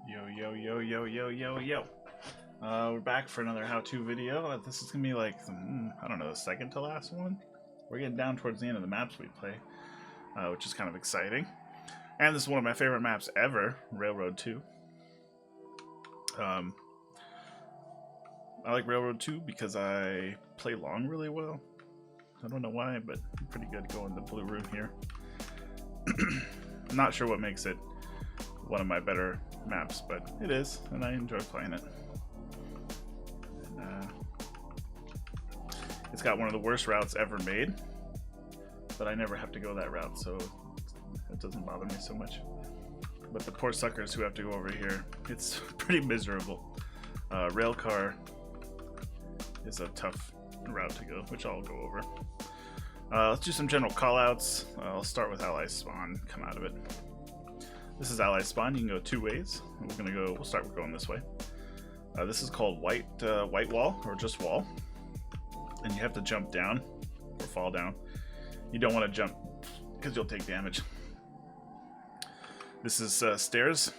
Yo, yo, yo, yo, yo, yo, yo. We're back for another how-to video. This is gonna be like, I don't know, the second to last one. We're getting down towards the end of the maps we play, which is kind of exciting. And this is one of my favorite maps ever, Railroad 2. I like Railroad 2 because I play long really well. I don't know why, but I'm pretty good going the blue room here. I'm not sure what makes it one of my better maps, but it is, and I enjoy playing it. It's got one of the worst routes ever made, but I never have to go that route, so it doesn't bother me so much. But the poor suckers who have to go over here, it's pretty miserable. Railcar is a tough route to go, which I'll go over. Let's do some general callouts. I'll start with ally spawn, come out of it. This is ally spawn. You can go two ways. We'll start with going this way. This is called white wall, or just wall, and you have to jump down or fall down. You don't want to jump because you'll take damage. This is stairs.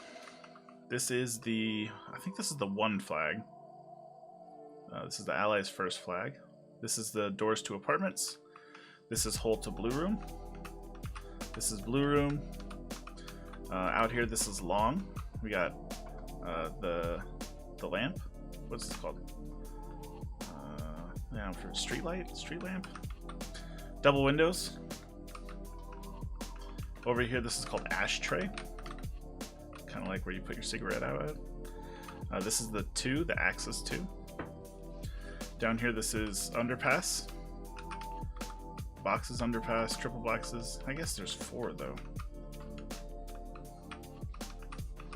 This is I think this is the 1 flag. This is the allies' first flag. This is the doors to apartments. This is hole to blue room. This is blue room. Out here, this is long. We got the lamp. What's this called? Yeah, for street lamp. Double windows. Over here, this is called ashtray. Kind of like where you put your cigarette out at. This is the axis 2. Down here, this is underpass. Boxes, underpass, triple boxes. I guess there's 4 though.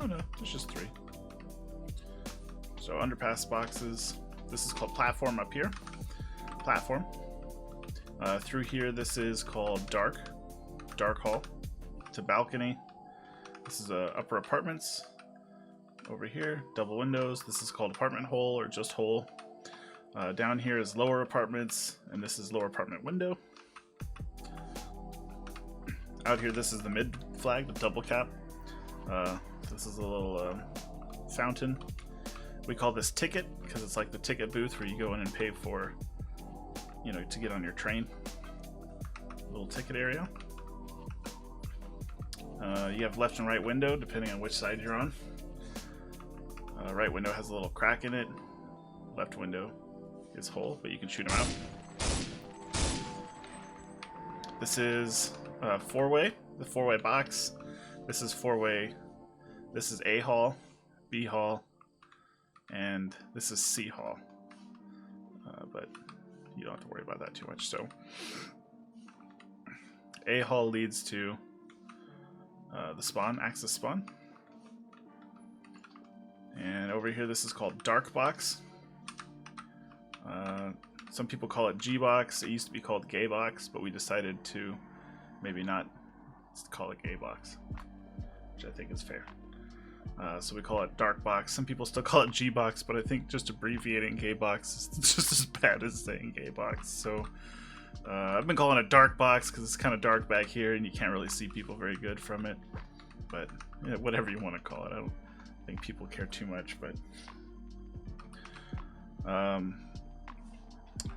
Oh no, there's just 3. So underpass boxes. This is called platform up here. Platform. Through here, this is called dark hall. To balcony. This is upper apartments. Over here, double windows. This is called apartment hole or just hole. Down here is lower apartments, and this is lower apartment window. Out here, this is the mid flag, the double cap. This is a little fountain. We call this ticket because it's like the ticket booth where you go in and pay for, to get on your train. Little ticket area. You have left and right window depending on which side you're on. Right window has a little crack in it. Left window is whole, but you can shoot them out. This is 4-way, the 4-way box. This is 4-way. This is A hall, B hall, and this is C hall. But you don't have to worry about that too much. So A hall leads to the spawn, axis spawn. And over here, this is called dark box. Some people call it G box. It used to be called gay box, but we decided to maybe not call it gay box, which I think is fair. So we call it dark box. Some people still call it G box, but I think just abbreviating gay box is just as bad as saying gay box. So I've been calling it dark box because it's kind of dark back here and you can't really see people very good from it. But yeah, whatever you want to call it, I don't think people care too much. But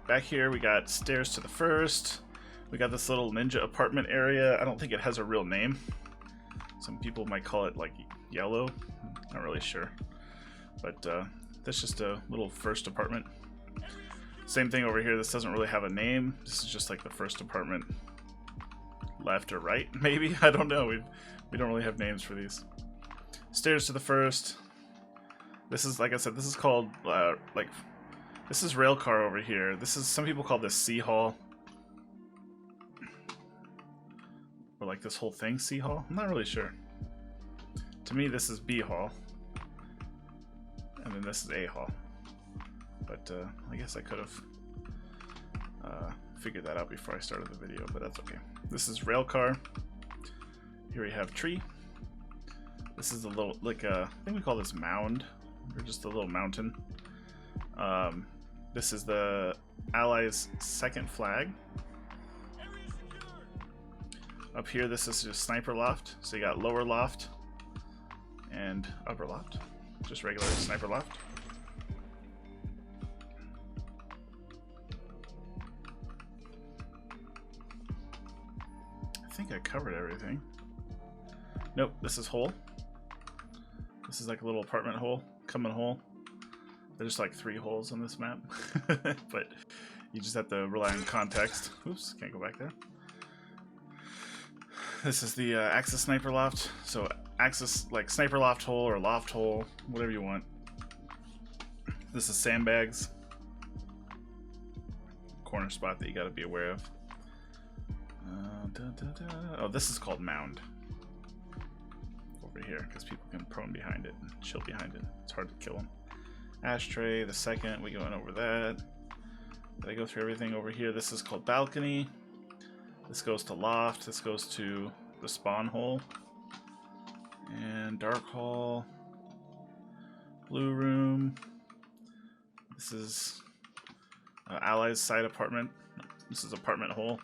back here we got stairs to the first. We got this little ninja apartment area. I don't think it has a real name. Some people might call it like yellow. Not really sure. But that's just a little first apartment. Same thing over here. This doesn't really have a name. This is just like the first apartment. Left or right, maybe? I don't know. We don't really have names for these. Stairs to the first. This is, like I said, this is called this is railcar over here. This is, some people call this C hall. Or like this whole thing C hall. I'm not really sure. To me, this is B hall. And then this is A hall. But I guess I could have figured that out before I started the video, but that's okay. This is railcar. Here we have tree. This is a little, I think we call this mound, or just a little mountain. This is the Allies' second flag. Up here, this is just sniper loft. So you got lower loft and upper loft. Just regular sniper loft. I think I covered everything. Nope, this is hole. This is like a little apartment hole, coming hole. There's like 3 holes on this map, but you just have to rely on context. Oops, can't go back there. This is the Axis sniper loft. So Axis, like sniper loft hole or loft hole, whatever you want. This is sandbags. Corner spot that you got to be aware of. Oh, this is called mound. Over here, because people can prone behind it and chill behind it. It's hard to kill them. Ashtray, the second, we going over that. Did I go through everything over here? This is called balcony. This goes to loft. This goes to the spawn hole. And dark hall. Blue room. This is Allies side apartment. This is apartment hole.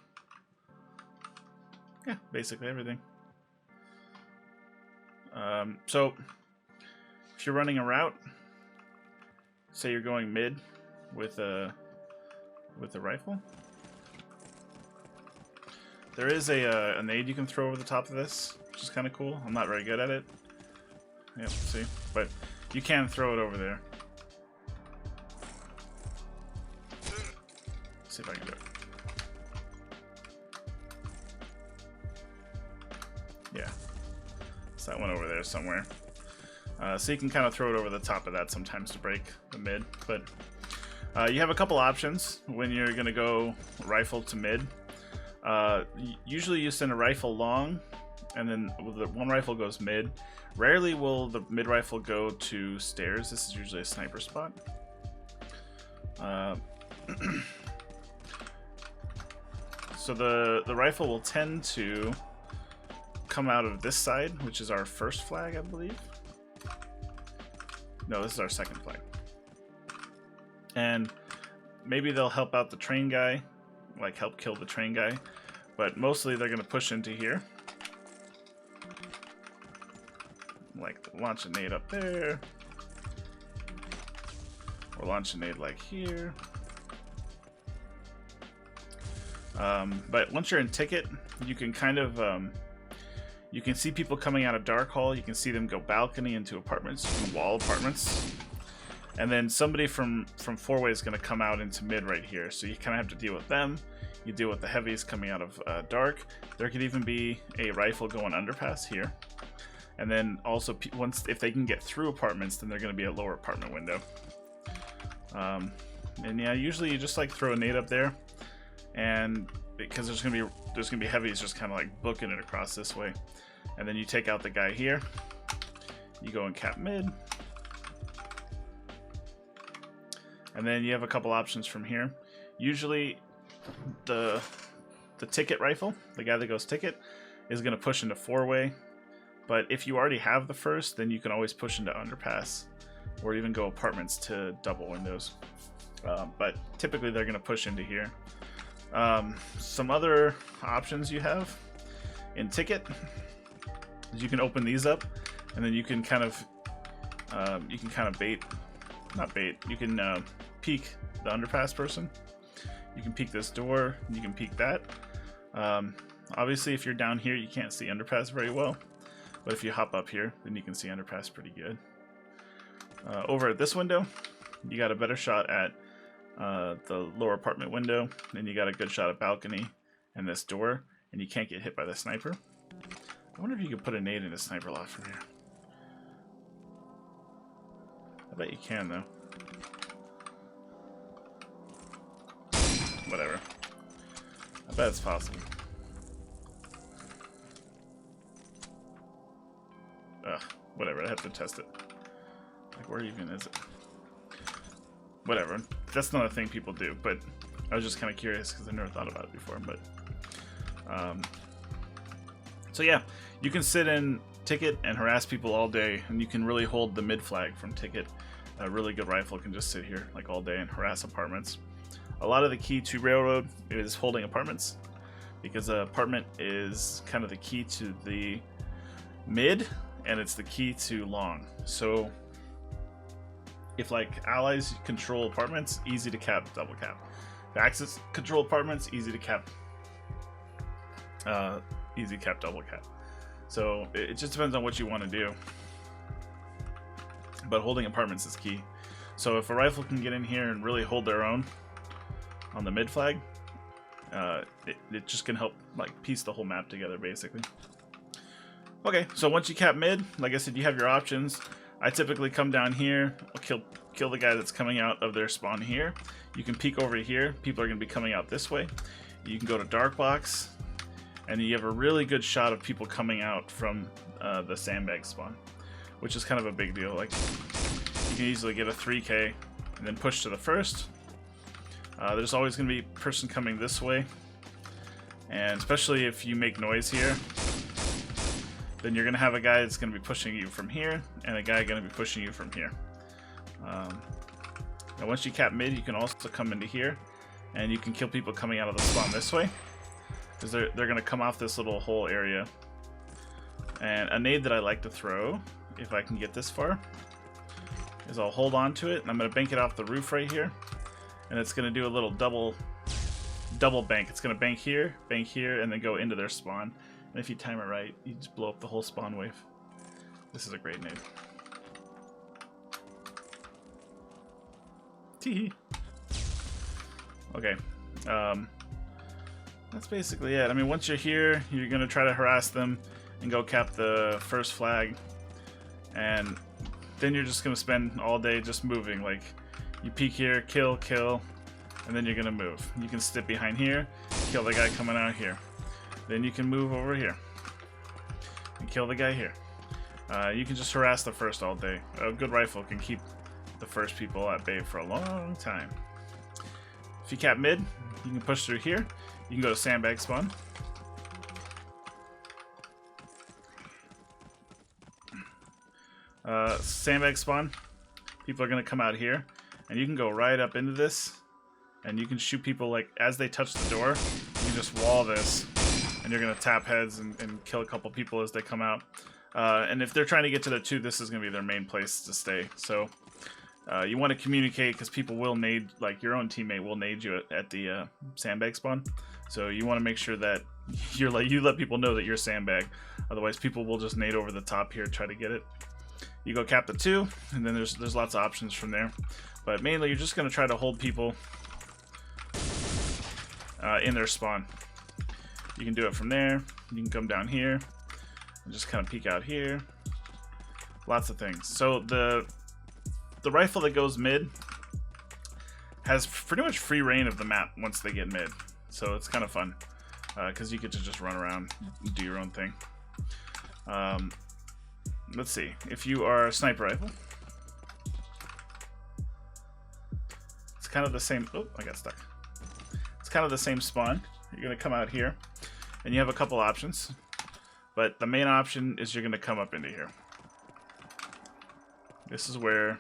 Yeah, basically everything. So if you're running a route, say you're going mid with a rifle, there is a nade you can throw over the top of this, which is kind of cool. I'm not very good at it. Yep, see, but you can throw it over there. Let's see if I can do it. Yeah, so that went over there somewhere. So you can kind of throw it over the top of that sometimes to break the mid, but you have a couple options when you're going to go rifle to mid. Usually you send a rifle long, and then the one rifle goes mid. Rarely will the mid rifle go to stairs. This is usually a sniper spot. So the rifle will tend to come out of this side, which is our first flag, I believe. No, this is our second flag. And maybe they'll help out the train guy, like help kill the train guy, but mostly they're going to push into here. Like launch a nade up there, or launch a nade like here. But once you're in ticket, you can kind of you can see people coming out of dark hall. You can see them go balcony into apartments, wall apartments, and then somebody from 4-way is going to come out into mid right here. So you kind of have to deal with them. You deal with the heavies coming out of dark. There could even be a rifle going underpass here, and then also if they can get through apartments, then they're going to be a lower apartment window. And yeah, usually you just like throw a nade up there, and because there's gonna be heavies just kind of like booking it across this way, and then you take out the guy here. You go and cap mid, and then you have a couple options from here. Usually, the ticket rifle, the guy that goes ticket, is gonna push into 4-way. But if you already have the first, then you can always push into underpass, or even go apartments to double windows. But typically they're gonna push into here. Some other options you have in ticket is you can open these up, and then you can kind of you can peek the underpass person. You can peek this door, and you can peek that. Obviously if you're down here you can't see underpass very well, but if you hop up here then you can see underpass pretty good. Over at this window you got a better shot at the lower apartment window, and you got a good shot at balcony and this door, and you can't get hit by the sniper. I wonder if you could put a nade in a sniper loft from here. I bet you can though. Whatever. I bet it's possible. Ugh, whatever, I have to test it. Like, where even is it? Whatever, that's not a thing people do, but I was just kind of curious because I never thought about it before. But so yeah, you can sit in ticket and harass people all day, and you can really hold the mid flag from ticket. A really good rifle can just sit here like all day and harass apartments. A lot of the key to railroad is holding apartments, because an apartment is kind of the key to the mid and it's the key to long. So if like allies control apartments, easy to cap, double cap. If Axis control apartments, easy to cap, double cap. So it just depends on what you want to do. But holding apartments is key. So if a rifle can get in here and really hold their own on the mid flag, it just can help like piece the whole map together basically. Okay, so once you cap mid, like I said, you have your options. I typically come down here, I'll kill the guy that's coming out of their spawn here. You can peek over here, people are going to be coming out this way. You can go to dark box, and you have a really good shot of people coming out from the sandbag spawn, which is kind of a big deal. Like, you can easily get a 3K and then push to the first. There's always going to be a person coming this way, and especially if you make noise here, then you're going to have a guy that's going to be pushing you from here, and a guy going to be pushing you from here. Now once you cap mid, you can also come into here, and you can kill people coming out of the spawn this way, because they're going to come off this little hole area. And a nade that I like to throw, if I can get this far, is I'll hold on to it, and I'm going to bank it off the roof right here, and it's going to do a little double bank. It's going to bank here, and then go into their spawn. And if you time it right, you just blow up the whole spawn wave. This is a great nade. Tee. Okay. That's basically it. I mean, once you're here, you're going to try to harass them and go cap the first flag. And then you're just going to spend all day just moving. Like, you peek here, kill, and then you're going to move. You can step behind here, kill the guy coming out here. Then you can move over here and kill the guy here. You can just harass the first all day. A good rifle can keep the first people at bay for a long time. If you cap mid, you can push through here. You can go to sandbag spawn. Sandbag spawn. People are going to come out here, and you can go right up into this, and you can shoot people like as they touch the door. You can just wall this, and you're going to tap heads and kill a couple people as they come out. And if they're trying to get to the 2, this is going to be their main place to stay. So you want to communicate, because people will nade, like your own teammate will nade you at the sandbag spawn. So you want to make sure that you let people know that you're sandbag. Otherwise, people will just nade over the top here, try to get it. You go cap the 2, and then there's lots of options from there. But mainly, you're just going to try to hold people in their spawn. You can do it from there. You can come down here and just kind of peek out here. Lots of things. So the rifle that goes mid has pretty much free reign of the map once they get mid. So it's kind of fun, because you get to just run around and do your own thing. Let's see. If you are a sniper rifle, it's kind of the same. Oh, I got stuck. It's kind of the same spawn. You're going to come out here, and you have a couple options. But the main option is you're going to come up into here. This is where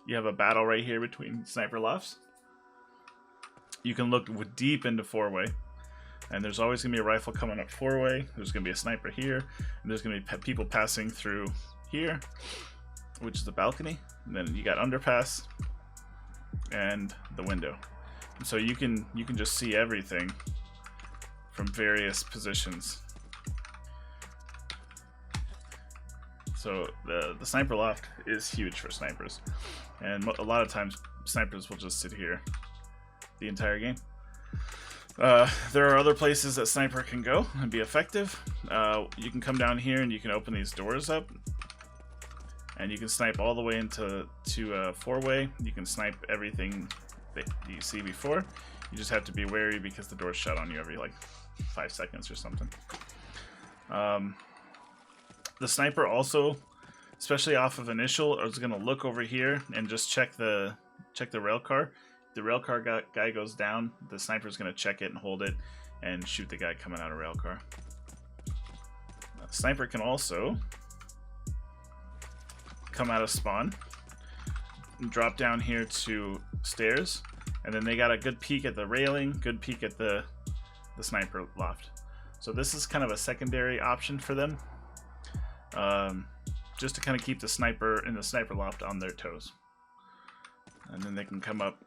you have a battle right here between sniper lofts. You can look deep into 4-way, and there's always going to be a rifle coming up 4-way. There's going to be a sniper here, and there's going to be people passing through here, which is the balcony. And then you got underpass and the window. And so you can just see everything from various positions. So the sniper loft is huge for snipers, and a lot of times snipers will just sit here the entire game. There are other places that sniper can go and be effective. You can come down here and you can open these doors up, and you can snipe all the way into 4-way. You can snipe everything that you see before. You just have to be wary because the doors shut on you every like 5 seconds or something. The sniper also, especially off of initial, is going to look over here and just check the rail car. The rail car guy goes down, the sniper is going to check it and hold it and shoot the guy coming out of rail car. Sniper can also come out of spawn and drop down here to stairs, and then they got a good peek at the railing, good peek at the sniper loft. So this is kind of a secondary option for them. just to kind of keep the sniper in the sniper loft on their toes. And then they can come up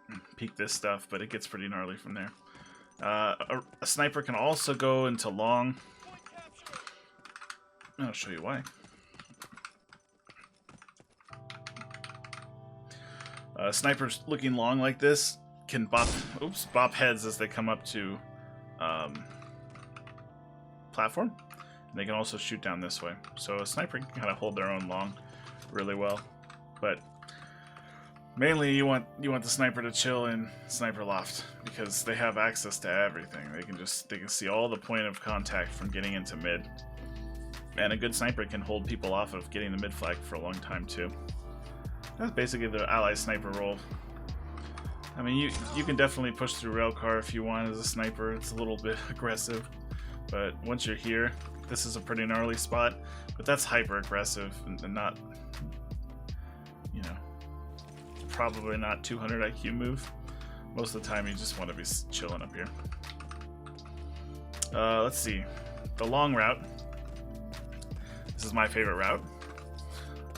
and peek this stuff, but it gets pretty gnarly from there. A sniper can also go into long. I'll show you why. Snipers looking long like this can bop heads as they come up to platform. And they can also shoot down this way. So a sniper can kind of hold their own long really well. But mainly you want the sniper to chill in sniper loft because they have access to everything. They can see all the point of contact from getting into mid. And a good sniper can hold people off of getting the mid flag for a long time too. That's basically the ally sniper role. I mean, you can definitely push through railcar if you want as a sniper. It's a little bit aggressive, but once you're here, this is a pretty gnarly spot. But that's hyper aggressive and not, you know, probably not 200 IQ move. Most of the time, you just want to be chilling up here. Let's see, the long route. This is my favorite route.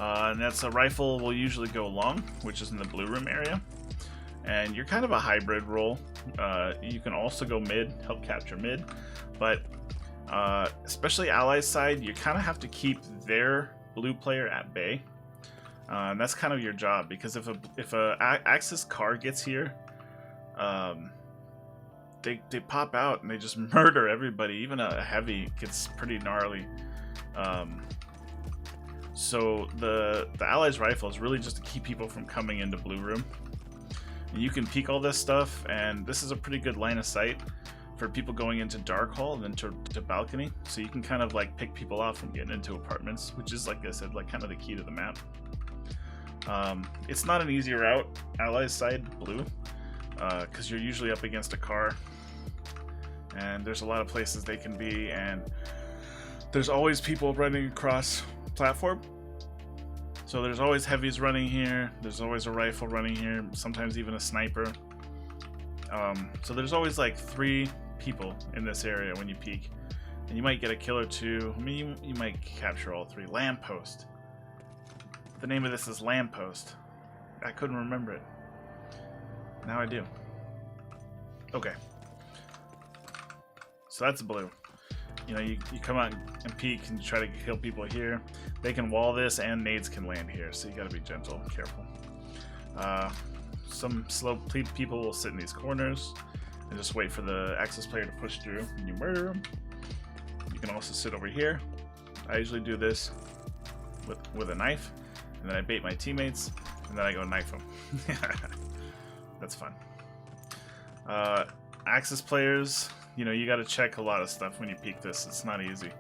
And that's a rifle will usually go long, which is in the blue room area. And you're kind of a hybrid role. You can also go mid, help capture mid, but especially allies side, you kind of have to keep their blue player at bay. And that's kind of your job, because if a Axis car gets here, they pop out and they just murder everybody. Even a heavy gets pretty gnarly. So the allies rifle is really just to keep people from coming into blue room. You can peek all this stuff, and this is a pretty good line of sight for people going into dark hall and then to balcony. So you can kind of like pick people off from getting into apartments, which is, like I said, like kind of the key to the map. It's not an easy route, allies side blue, because you're usually up against a car, and there's a lot of places they can be, and there's always people running across platform. So there's always heavies running here, there's always a rifle running here, sometimes even a sniper. So there's always like 3 people in this area when you peek, and you might get a kill or 2. I mean, you might capture all 3. Lamppost. The name of this is Lamppost. I couldn't remember it. Now I do. Okay. So that's blue. You know, you come out and peek and try to kill people here. They can wall this, and nades can land here, so you gotta be gentle and careful. Some slow people will sit in these corners and just wait for the Axis player to push through, and you murder them. You can also sit over here. I usually do this with a knife, and then I bait my teammates, and then I go knife them. That's fun. Axis players, you know, you got to check a lot of stuff when you peek this. It's not easy.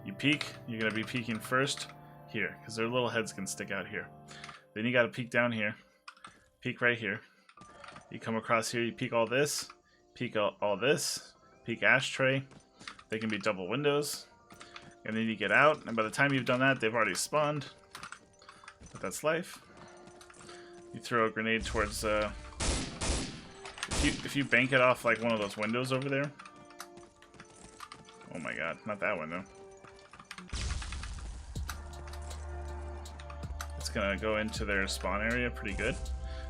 You peek, you're going to be peeking first here, because their little heads can stick out here. Then you got to peek down here, peek right here. You come across here, you peek all this, peek all this, peek ashtray. They can be double windows. And then you get out, and by the time you've done that, they've already spawned. But that's life. You throw a grenade towards... If you bank it off like one of those windows over there. Oh my god, not that window. It's gonna go into their spawn area pretty good.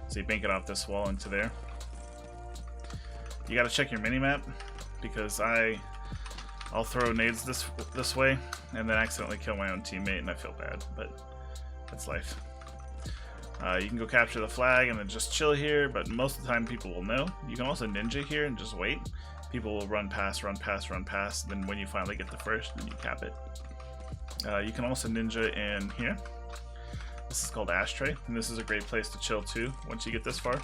So you bank it off this wall into there. You gotta check your minimap, because I'll throw nades this way and then accidentally kill my own teammate, and I feel bad, but that's life. You can go capture the flag and then just chill here, but most of the time people will know. You can also ninja here and just wait. People will run past, run past, run past. Then when you finally get the first, then you cap it. You can also ninja in here. This is called Ashtray, and this is a great place to chill too once you get this far.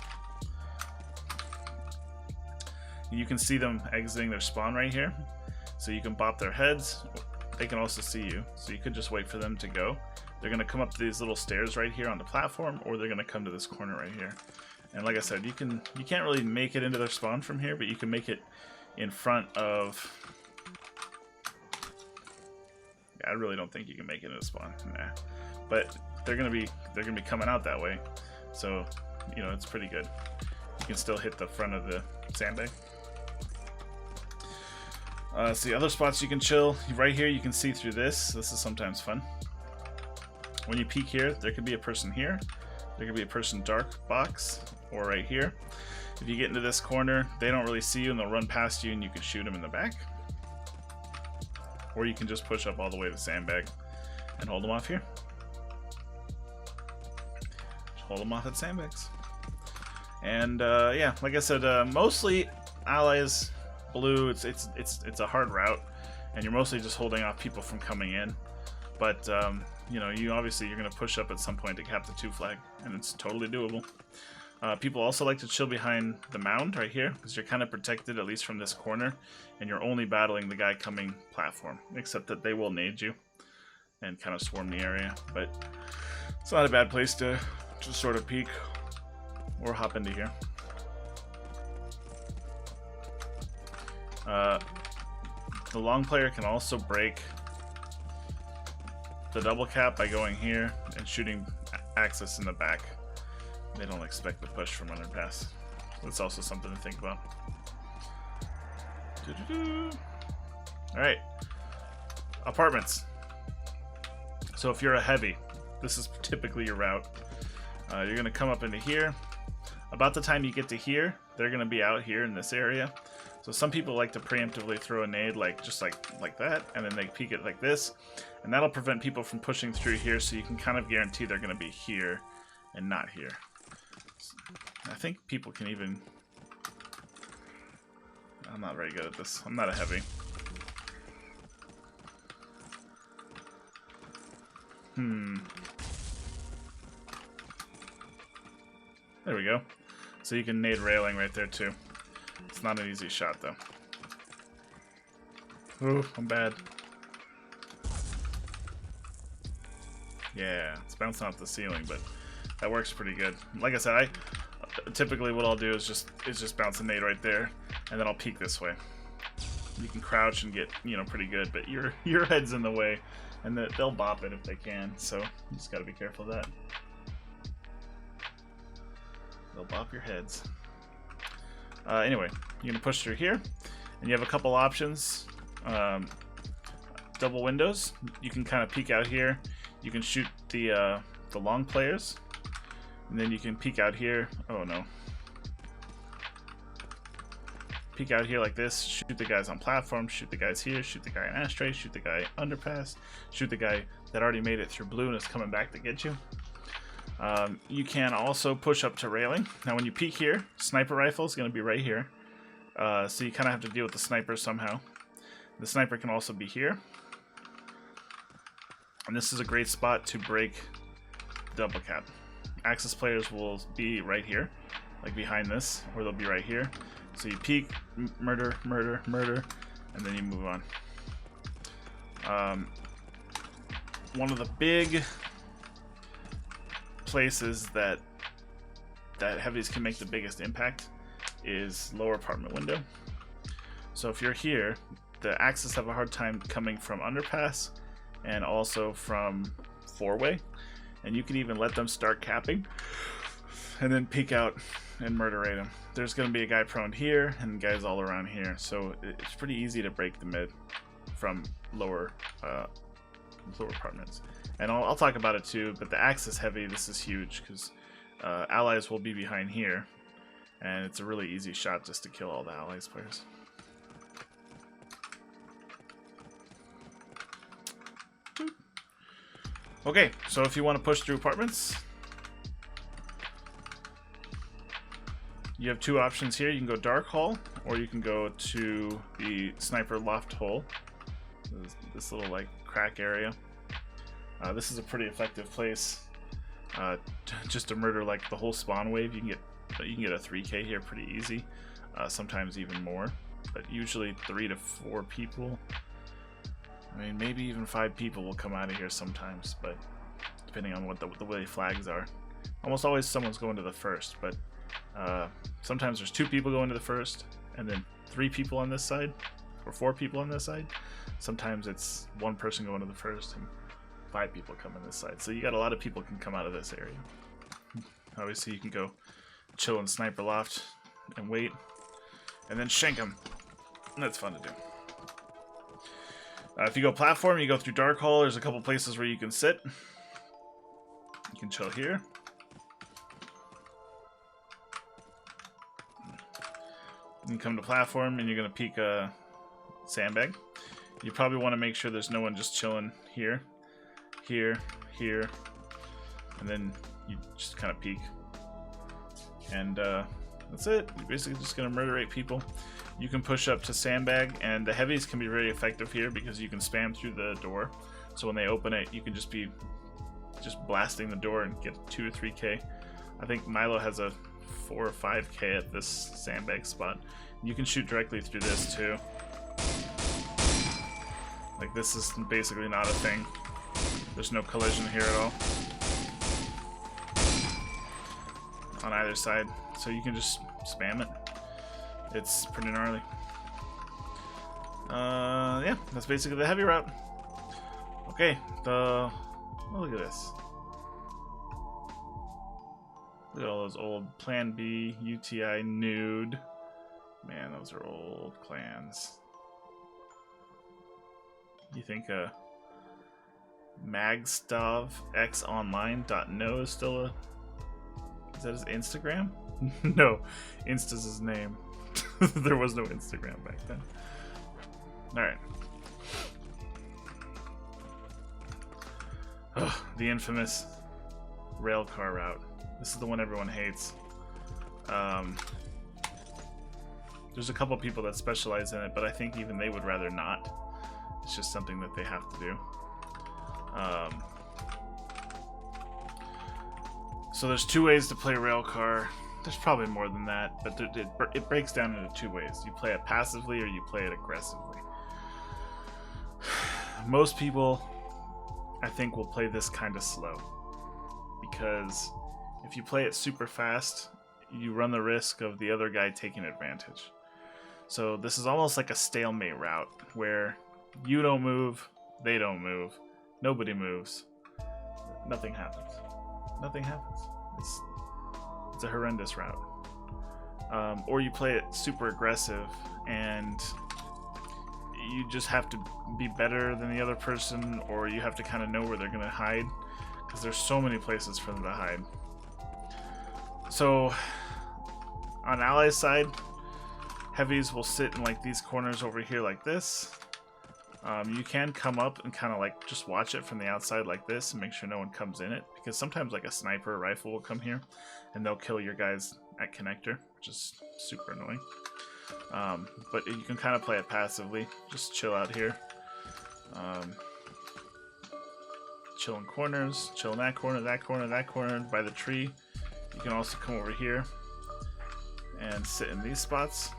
You can see them exiting their spawn right here, so you can bop their heads. They can also see you, so you could just wait for them to go. They're going to come up to these little stairs right here on the platform, or they're going to come to this corner right here. And like I said, you can't really make it into their spawn from here, but you can make it in front of... Yeah, I really don't think you can make it into spawn. Nah. But they're gonna be coming out that way, so you know it's pretty good. You can still hit the front of the sandbag. See other spots you can chill. Right here you can see through this. This is sometimes fun. when you peek here, there could be a person here. There could be a person dark box or right here. If you get into this corner, they don't really see you and they'll run past you and you can shoot them in the back. Or you can just push up all the way to the sandbag and hold them off here. Just hold them off at sandbags. And yeah, like I said, mostly allies blue. It's a hard route, and you're mostly just holding off people from coming in. But you know, you're going to push up at some point to cap the 2 flag, and it's totally doable. People also like to chill behind the mound right here because you're kind of protected, at least from this corner, and you're only battling the guy coming platform, except that they will nade you and kind of swarm the area. But it's not a bad place to just sort of peek or hop into here. The long player can also break the double cap by going here and shooting Axis in the back. They don't expect the push from underpass. That's also something to think about. Alright. Apartments. So if you're a heavy, this is typically your route. You're going to come up into here. About the time you get to here, they're going to be out here in this area. So some people like to preemptively throw a nade just like that, and then they peek it like this, and that'll prevent people from pushing through here, so you can kind of guarantee they're going to be here and not here. I think people can even... I'm not very good at this. I'm not a heavy. There we go. So you can nade railing right there too. It's not an easy shot though. Ooh, I'm bad. Yeah, it's bouncing off the ceiling, but that works pretty good. Like I said, typically what I'll do is just bounce a nade right there, and then I'll peek this way. You can crouch and get, you know, pretty good, but your head's in the way, and they'll bop it if they can. So you just got to be careful of that. They'll bop your heads. Anyway, you're gonna push through here, and you have a couple options. Double windows. You can kind of peek out here. You can shoot the long players, and then you can peek out here. Oh no! Peek out here like this. Shoot the guys on platform. Shoot the guys here. Shoot the guy in ashtray. Shoot the guy underpass. Shoot the guy that already made it through blue and is coming back to get you. You can also push up to railing. Now when you peek here, sniper rifle is going to be right here. So you kind of have to deal with the sniper somehow. The sniper can also be here. And this is a great spot to break double cap. Axis players will be right here, like behind this, or they'll be right here. So you peek, murder, murder, murder, and then you move on. One of the big places that heavies can make the biggest impact is lower apartment window. So if you're here, the Axis have a hard time coming from underpass and also from four-way, and you can even let them start capping and then peek out and murder rate them. There's going to be a guy prone here and guys all around here, so it's pretty easy to break the mid from lower apartments. And I'll talk about it too, but the Axis heavy, this is huge because allies will be behind here, and it's a really easy shot just to kill all the allies players. Okay, so if you want to push through apartments, you have two options here. You can go dark hall, or you can go to the sniper loft hole. This little like crack area. This is a pretty effective place just to murder like the whole spawn wave. You can get a 3K here pretty easy, sometimes even more, but usually 3 to 4 people. I mean, maybe even 5 people will come out of here sometimes, but depending on what the way flags are. Almost always someone's going to the first, but sometimes there's 2 people going to the first, and then 3 people on this side, or 4 people on this side. Sometimes it's 1 person going to the first and 5 people coming this side. So you got a lot of people can come out of this area. Obviously you can go chill in sniper loft and wait, and then shank them. That's fun to do. If you go platform, you go through dark hall. There's a couple places where you can sit. You can chill here. You come to platform and you're gonna peek a sandbag. You probably want to make sure there's no one just chilling here, here, here, and then you just kind of peek. And that's it. You're basically just gonna murder 8 people. You can push up to sandbag, and the heavies can be very effective here because you can spam through the door. So when they open it, you can just be blasting the door and get 2 to 3k. I think Milo has a 4 or 5k at this sandbag spot. You can shoot directly through this too. Like, this is basically not a thing. There's no collision here at all on either side, so you can just spam it. It's pretty gnarly. Yeah, that's basically the heavy route. Okay, oh, look at this. Look at all those old Plan B, UTI, Nude. Man, those are old clans. You think magstavxonline.no is still a... Is that his Instagram? No, Insta's his name. There was no Instagram back then. Alright. Oh, the infamous railcar route. This is the one everyone hates. There's a couple people that specialize in it, but I think even they would rather not. It's just something that they have to do. So there's 2 ways to play railcar. There's probably more than that, but it breaks down into 2 ways. You play it passively or you play it aggressively. Most people, I think, will play this kind of slow, because if you play it super fast, you run the risk of the other guy taking advantage. So this is almost like a stalemate route where you don't move, they don't move, nobody moves, nothing happens. Nothing happens. It's a horrendous route. Or you play it super aggressive and you just have to be better than the other person, or you have to kind of know where they're going to hide, because there's so many places for them to hide. So on Ally's side, heavies will sit in like these corners over here like this. You can come up and kind of like just watch it from the outside like this and make sure no one comes in it, because sometimes like a sniper or rifle will come here and they'll kill your guys at connector, which is super annoying. But you can kind of play it passively. Just chill out here. Chill in corners, chill in that corner, that corner, that corner, by the tree. You can also come over here and sit in these spots.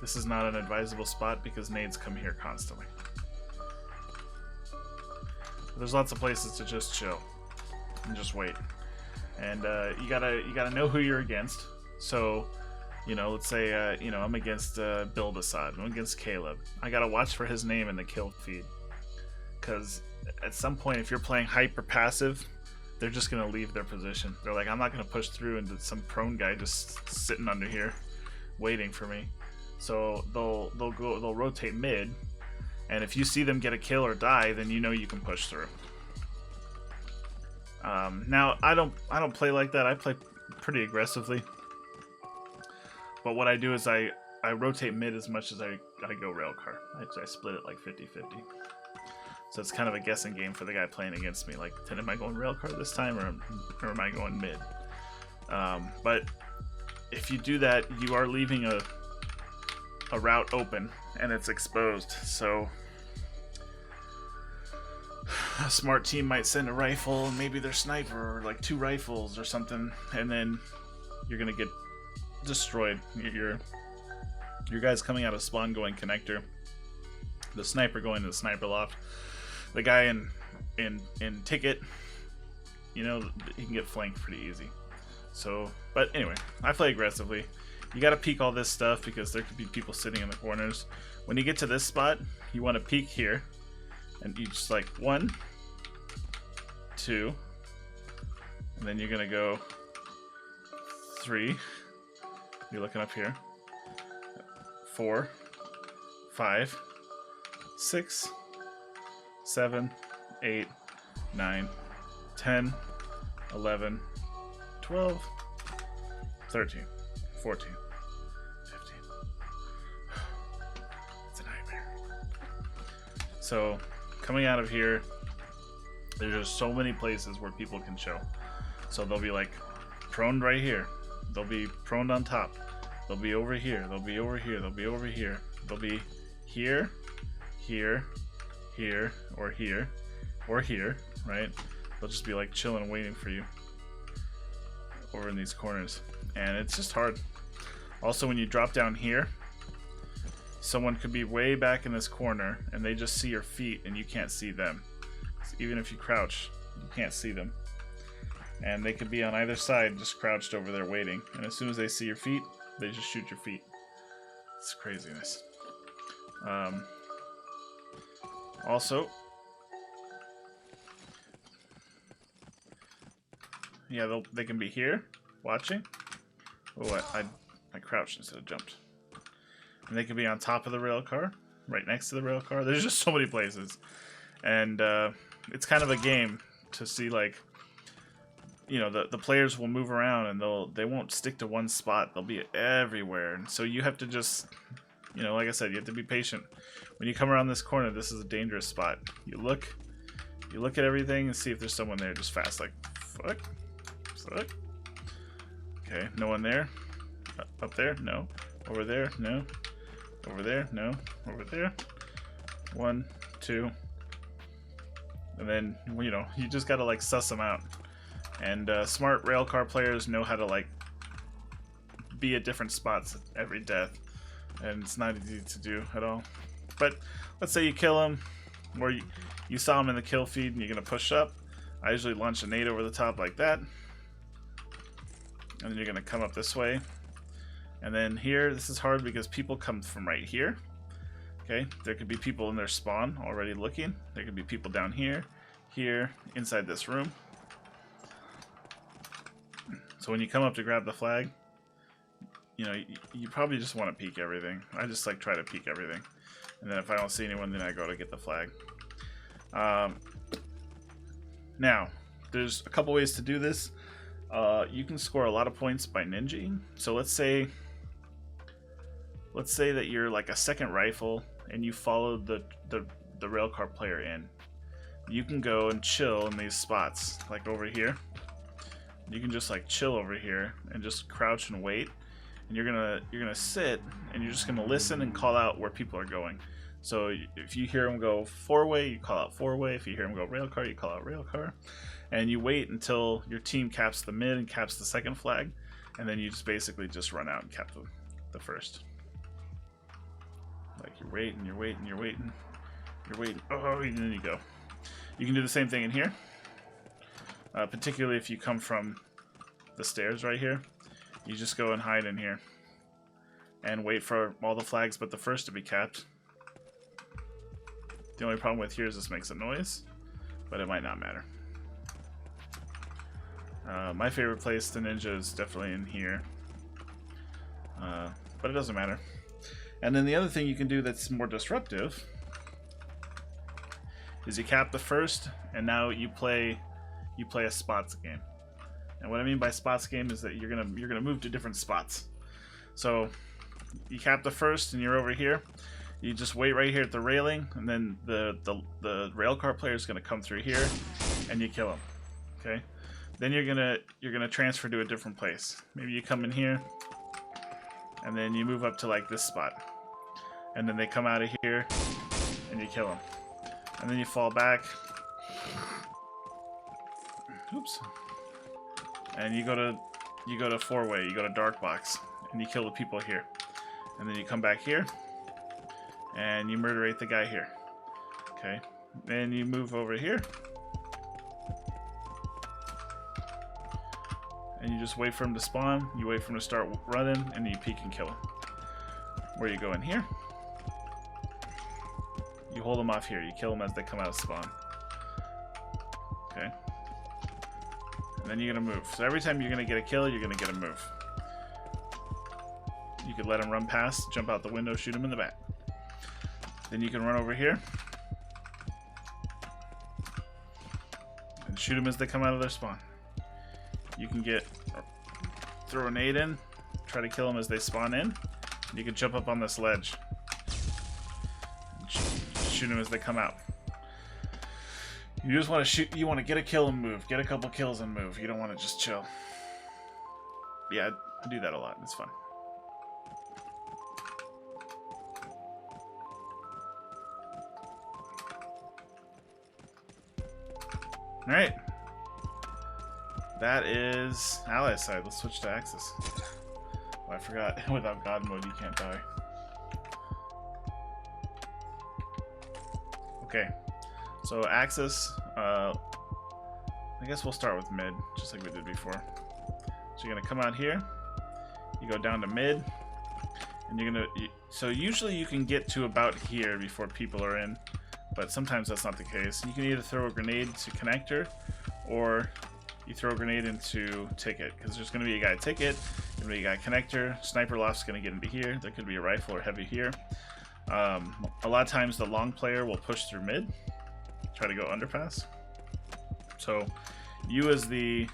This is not an advisable spot because nades come here constantly. There's lots of places to just chill and just wait. And you gotta know who you're against. So, you know, let's say you know, I'm against Bill Assad. I'm against Caleb. I gotta watch for his name in the kill feed, because at some point, if you're playing hyper passive, they're just gonna leave their position. They're like, I'm not gonna push through into some prone guy just sitting under here waiting for me. So they'll rotate mid, and if you see them get a kill or die, then you know you can push through. Now I don't play like that. I play pretty aggressively, but what I do is I rotate mid as much as I go railcar. I split it like 50-50. So it's kind of a guessing game for the guy playing against me. Like, am I going railcar this time, or am I going mid? But if you do that, you are leaving a route open and it's exposed. So a smart team might send a rifle, and maybe their sniper, or like 2 rifles or something, and then you're gonna get destroyed. Your guy's coming out of spawn going connector, the sniper going to the sniper loft, the guy in ticket, you know, he can get flanked pretty easy. So, but anyway, I play aggressively. You gotta peek all this stuff because there could be people sitting in the corners. When you get to this spot, you want to peek here, and you just like 1, 2, and then you're gonna go 3. You're looking up here. 4, 5, 6, 7, 8, 9, 10, 11, 12, 13, 14, 15. It's a nightmare. So, coming out of here, there's just so many places where people can show. So they'll be like prone right here. They'll be prone on top. They'll be over here. They'll be over here. They'll be over here. They'll be here, here, here, or here, or here, right? They'll just be like chilling, waiting for you over in these corners. And it's just hard. Also, when you drop down here, someone could be way back in this corner and they just see your feet and you can't see them. So even if you crouch, you can't see them. And they could be on either side just crouched over there waiting. And as soon as they see your feet, they just shoot your feet. It's craziness. Also, yeah, they can be here watching. Oh, I crouched instead of jumped. And they can be on top of the rail car, right next to the rail car. There's just so many places. And it's kind of a game to see, like, you know, the players will move around and they won't stick to one spot. They'll be everywhere. And so you have to just, you know, like I said, you have to be patient. When you come around this corner, this is a dangerous spot. You look at everything and see if there's someone there just fast, like, fuck. Okay, no one there. Up there? No. Over there? No. Over there? No. Over there? 1, 2. And then, you know, you just gotta, like, suss them out. And smart railcar players know how to, like, be at different spots at every death. And it's not easy to do at all. But let's say you kill him, or you saw him in the kill feed and you're gonna push up. I usually launch a nade over the top like that. And then you're gonna come up this way. And then here, this is hard because people come from right here. Okay, there could be people in their spawn already looking. There could be people down here, here, inside this room. So when you come up to grab the flag, you know, you probably just want to peek everything. I just like try to peek everything. And then if I don't see anyone, then I go to get the flag. Now, there's a couple ways to do this. You can score a lot of points by ninjaing. So let's say that you're like a second rifle and you follow the railcar player in. You can go and chill in these spots, like over here. You can just like chill over here and just crouch and wait. And you're gonna sit and you're just gonna listen and call out where people are going. So if you hear them go 4-way, you call out 4-way. If you hear them go railcar, you call out railcar. And you wait until your team caps the mid and caps the second flag, and then you just basically just run out and cap the first. Like you're waiting, you're waiting, you're waiting, you're waiting. Oh, and then you go. You can do the same thing in here. Particularly if you come from the stairs right here, you just go and hide in here and wait for all the flags but the first to be capped. The only problem with here is this makes a noise, but it might not matter. My favorite place to ninja is definitely in here, but it doesn't matter. And then the other thing you can do that's more disruptive is you cap the first, and now you play a spots game. And what I mean by spots game is that you're gonna move to different spots. So you cap the first, and you're over here. You just wait right here at the railing, and then the railcar player is gonna come through here, and you kill him. Okay. Then you're gonna transfer to a different place. Maybe you come in here, and then you move up to like this spot, and then they come out of here, and you kill them. And then you fall back. Oops. And you go to 4-way. You go to dark box, and you kill the people here. And then you come back here, and you murderate the guy here. Okay. Then you move over here, and you just wait for him to spawn. You wait for him to start running, and you peek and kill him. Where you go in here, you hold them off here. You kill them as they come out of spawn. Okay. And then you're gonna move. So every time you're gonna get a kill, you're gonna get a move. You could let him run past, jump out the window, shoot him in the back. Then you can run over here, and shoot them as they come out of their spawn. You can throw a nade in, try to kill them as they spawn in. You can jump up on this ledge and shoot them as they come out. You just want to shoot. You want to get a kill and move. Get a couple kills and move. You don't want to just chill. Yeah, I do that a lot. It's fun. Alright. That is ally side. Let's switch to Axis. Oh, I forgot. Without God mode, you can't die. Okay. So Axis, I guess we'll start with mid, just like we did before. So you're gonna come out here, you go down to mid, and you're gonna. So usually you can get to about here before people are in, but sometimes that's not the case. You can either throw a grenade to connector, or you throw a grenade into ticket, because there's gonna be a guy ticket, there's gonna be a guy connector, sniper loft's gonna get into here. There could be a rifle or heavy here. A lot of times the long player will push through mid, try to go underpass. So you as the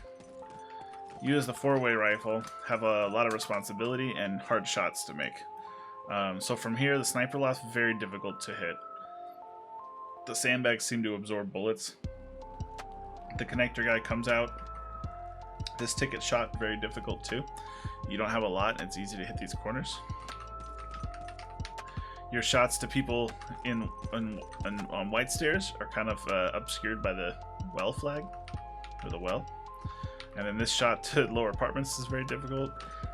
four-way rifle have a lot of responsibility and hard shots to make. So from here, the sniper loft very difficult to hit. The sandbags seem to absorb bullets. The connector guy comes out. This ticket shot very difficult too. You don't have a lot, and it's easy to hit these corners. Your shots to people on white stairs are kind of obscured by the well flag, or the well. And then this shot to lower apartments is very difficult,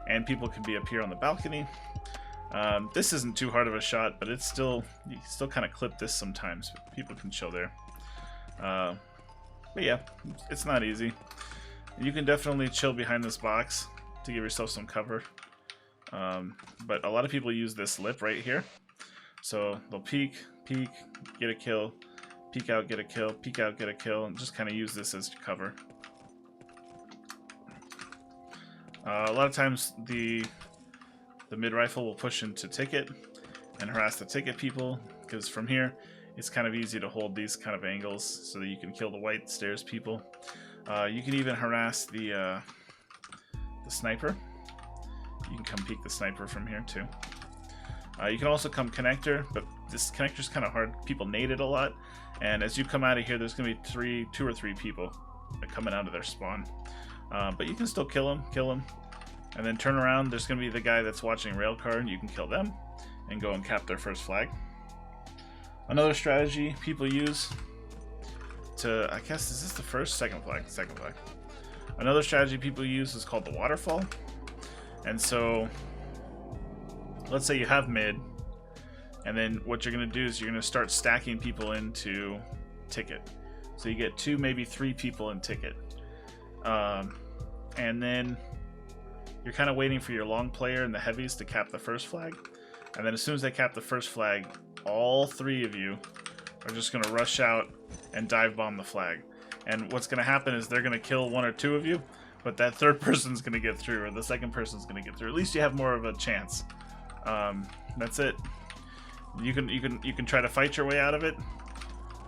and people can be up here on the balcony. This isn't too hard of a shot, but it's still, you still kind of clip this sometimes. People can chill there. But yeah, it's not easy. You can definitely chill behind this box to give yourself some cover. But a lot of people use this lip right here. So they'll peek, get a kill, peek out, get a kill, peek out, get a kill, and just kind of use this as cover. A lot of times the mid rifle will push into ticket and harass the ticket people, because from here it's kind of easy to hold these kind of angles so that you can kill the white stairs people. You can even harass the sniper. You can come peek the sniper from here too. You can also come connector, but this connector is kind of hard. People nade it a lot, and as you come out of here, there's going to be two or three people coming out of their spawn. But you can still kill them, and then turn around. There's going to be the guy that's watching railcar, and you can kill them and go and cap their first flag. Another strategy people use to, I guess, is this the first? Second flag. Another strategy people use is called the waterfall. And so let's say you have mid, and then what you're going to do is you're going to start stacking people into ticket. So you get 2, maybe 3 people in ticket. And then you're kind of waiting for your long player and the heavies to cap the first flag. And then as soon as they cap the first flag, all 3 of you are just going to rush out and dive bomb the flag. And what's going to happen is they're going to kill 1 or 2 of you, but that third person's going to get through, or the second person's going to get through. At least you have more of a chance. That's it. You can try to fight your way out of it,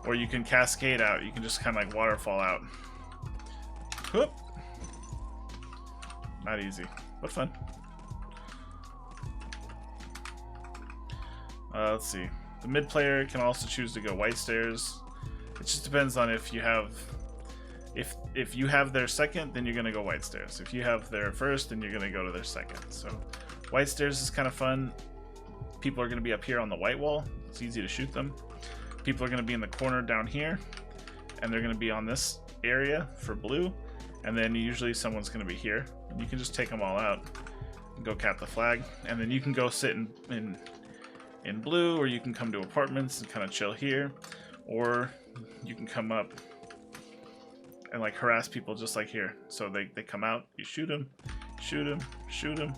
or you can cascade out. You can just kind of like waterfall out. Whoop. Not easy, but fun. Let's see. The mid player can also choose to go white stairs. It just depends on if you have, if you have their second, then you're gonna go white stairs. If you have their first, then you're gonna go to their second. So white stairs is kind of fun. People are gonna be up here on the white wall. It's easy to shoot them. People are gonna be in the corner down here, and they're gonna be on this area for blue. And then usually someone's gonna be here. And you can just take them all out and go cap the flag. And then you can go sit in blue, or you can come to apartments and kind of chill here, or you can come up and like harass people just like here. So they come out, you shoot them, shoot them, shoot them.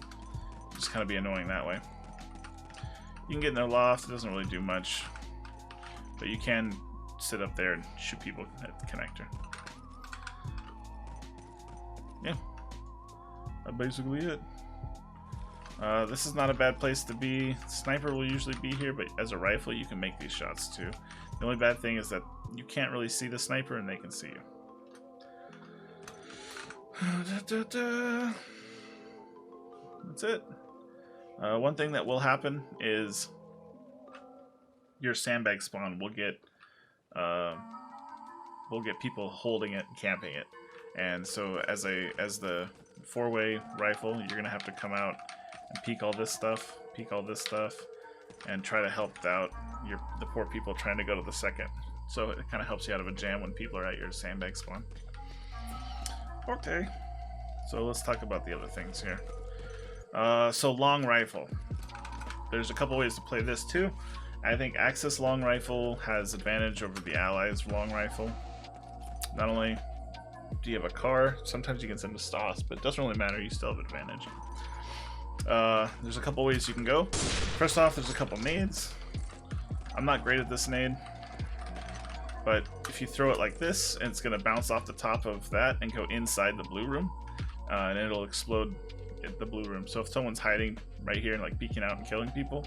Just kind of be annoying that way. You can get in their loft. It doesn't really do much, but you can sit up there and shoot people at the connector. Yeah, that's basically it. This is not a bad place to be. Sniper will usually be here, but as a rifle you can make these shots too. The only bad thing is that you can't really see the sniper and they can see you. That's it. One thing that will happen is your sandbag spawn will get people holding it, camping it, and so as the 4-way rifle, you're gonna have to come out and peek all this stuff, and try to help out the poor people trying to go to the second. So it kind of helps you out of a jam when people are at your sandbag spawn. Okay, so let's talk about the other things here. So long rifle. There's a couple ways to play this too. I think Axis long rifle has advantage over the Allies long rifle. Not only do you have a car, sometimes you can send a Stoss, but it doesn't really matter, you still have advantage. There's a couple ways you can go. First off, there's a couple nades. I'm not great at this nade, but if you throw it like this, and it's going to bounce off the top of that and go inside the blue room, and it'll explode at the blue room. So if someone's hiding right here and like peeking out and killing people,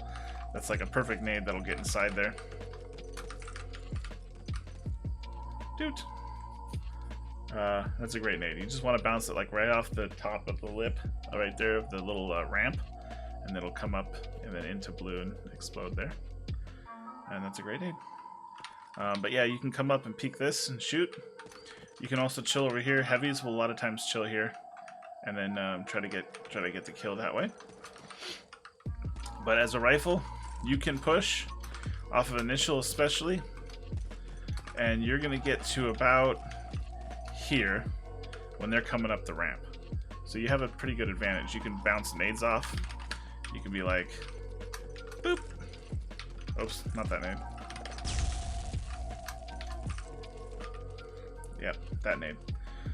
that's like a perfect nade that'll get inside there. Dude. That's a great nade. You just want to bounce it like right off the top of the lip, right there of the little ramp, and it'll come up and then into blue and explode there. And that's a great nade. But yeah, you can come up and peek this and shoot. You can also chill over here. Heavies will a lot of times chill here, and then try to get the kill that way. But as a rifle, you can push off of initial especially, and you're gonna get to about here when they're coming up the ramp. So you have a pretty good advantage. You can bounce nades off. You can be like, boop. Oops, not that nade. Yep, that nade.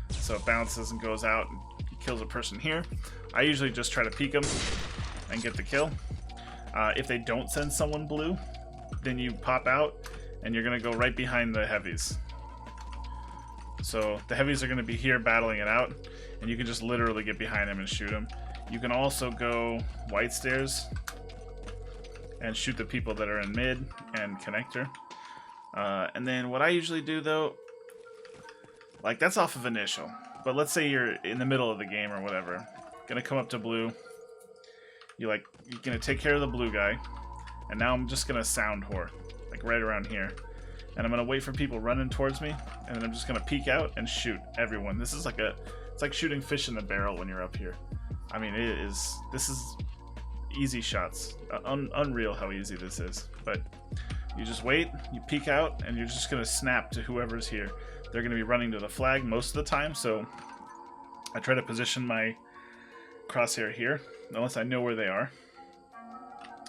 So it bounces and goes out and kills a person here. I usually just try to peek them and get the kill. If they don't send someone blue, then you pop out and you're gonna go right behind the heavies. So the heavies are going to be here battling it out, and you can just literally get behind them and shoot them. You can also go white stairs and shoot the people that are in mid and connector. And then what I usually do though, like that's off of initial, but let's say you're in the middle of the game or whatever, gonna come up to blue. You're gonna take care of the blue guy, and now I'm just gonna sound whore, like right around here. And I'm gonna wait for people running towards me, and then I'm just gonna peek out and shoot everyone. This is it's like shooting fish in the barrel when you're up here. I mean, this is easy shots. Unreal how easy this is. But you just wait, you peek out, and you're just gonna snap to whoever's here. They're gonna be running to the flag most of the time, so I try to position my crosshair here, unless I know where they are.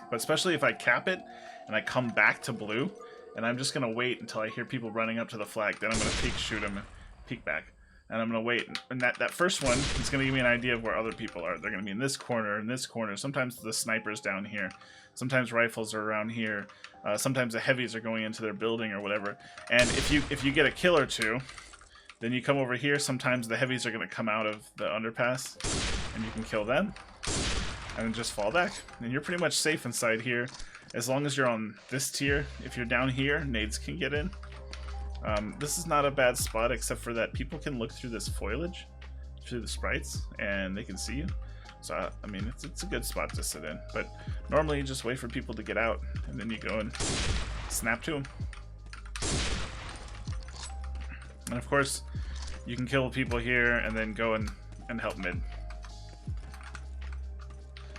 But especially if I cap it and I come back to blue, and I'm just going to wait until I hear people running up to the flag. Then I'm going to peek, shoot them, and peek back. And I'm going to wait. And that first one is going to give me an idea of where other people are. They're going to be in this corner, in this corner. Sometimes the sniper's down here. Sometimes rifles are around here. Sometimes the heavies are going into their building or whatever. And if you get a kill or two, then you come over here. Sometimes the heavies are going to come out of the underpass, and you can kill them. And then just fall back. And you're pretty much safe inside here. As long as you're on this tier. If you're down here, nades can get in. This is not a bad spot, except for that people can look through this foliage, through the sprites, and they can see you. So, I mean, it's a good spot to sit in. But normally you just wait for people to get out, and then you go and snap to them. And of course, you can kill people here, and then go and help mid.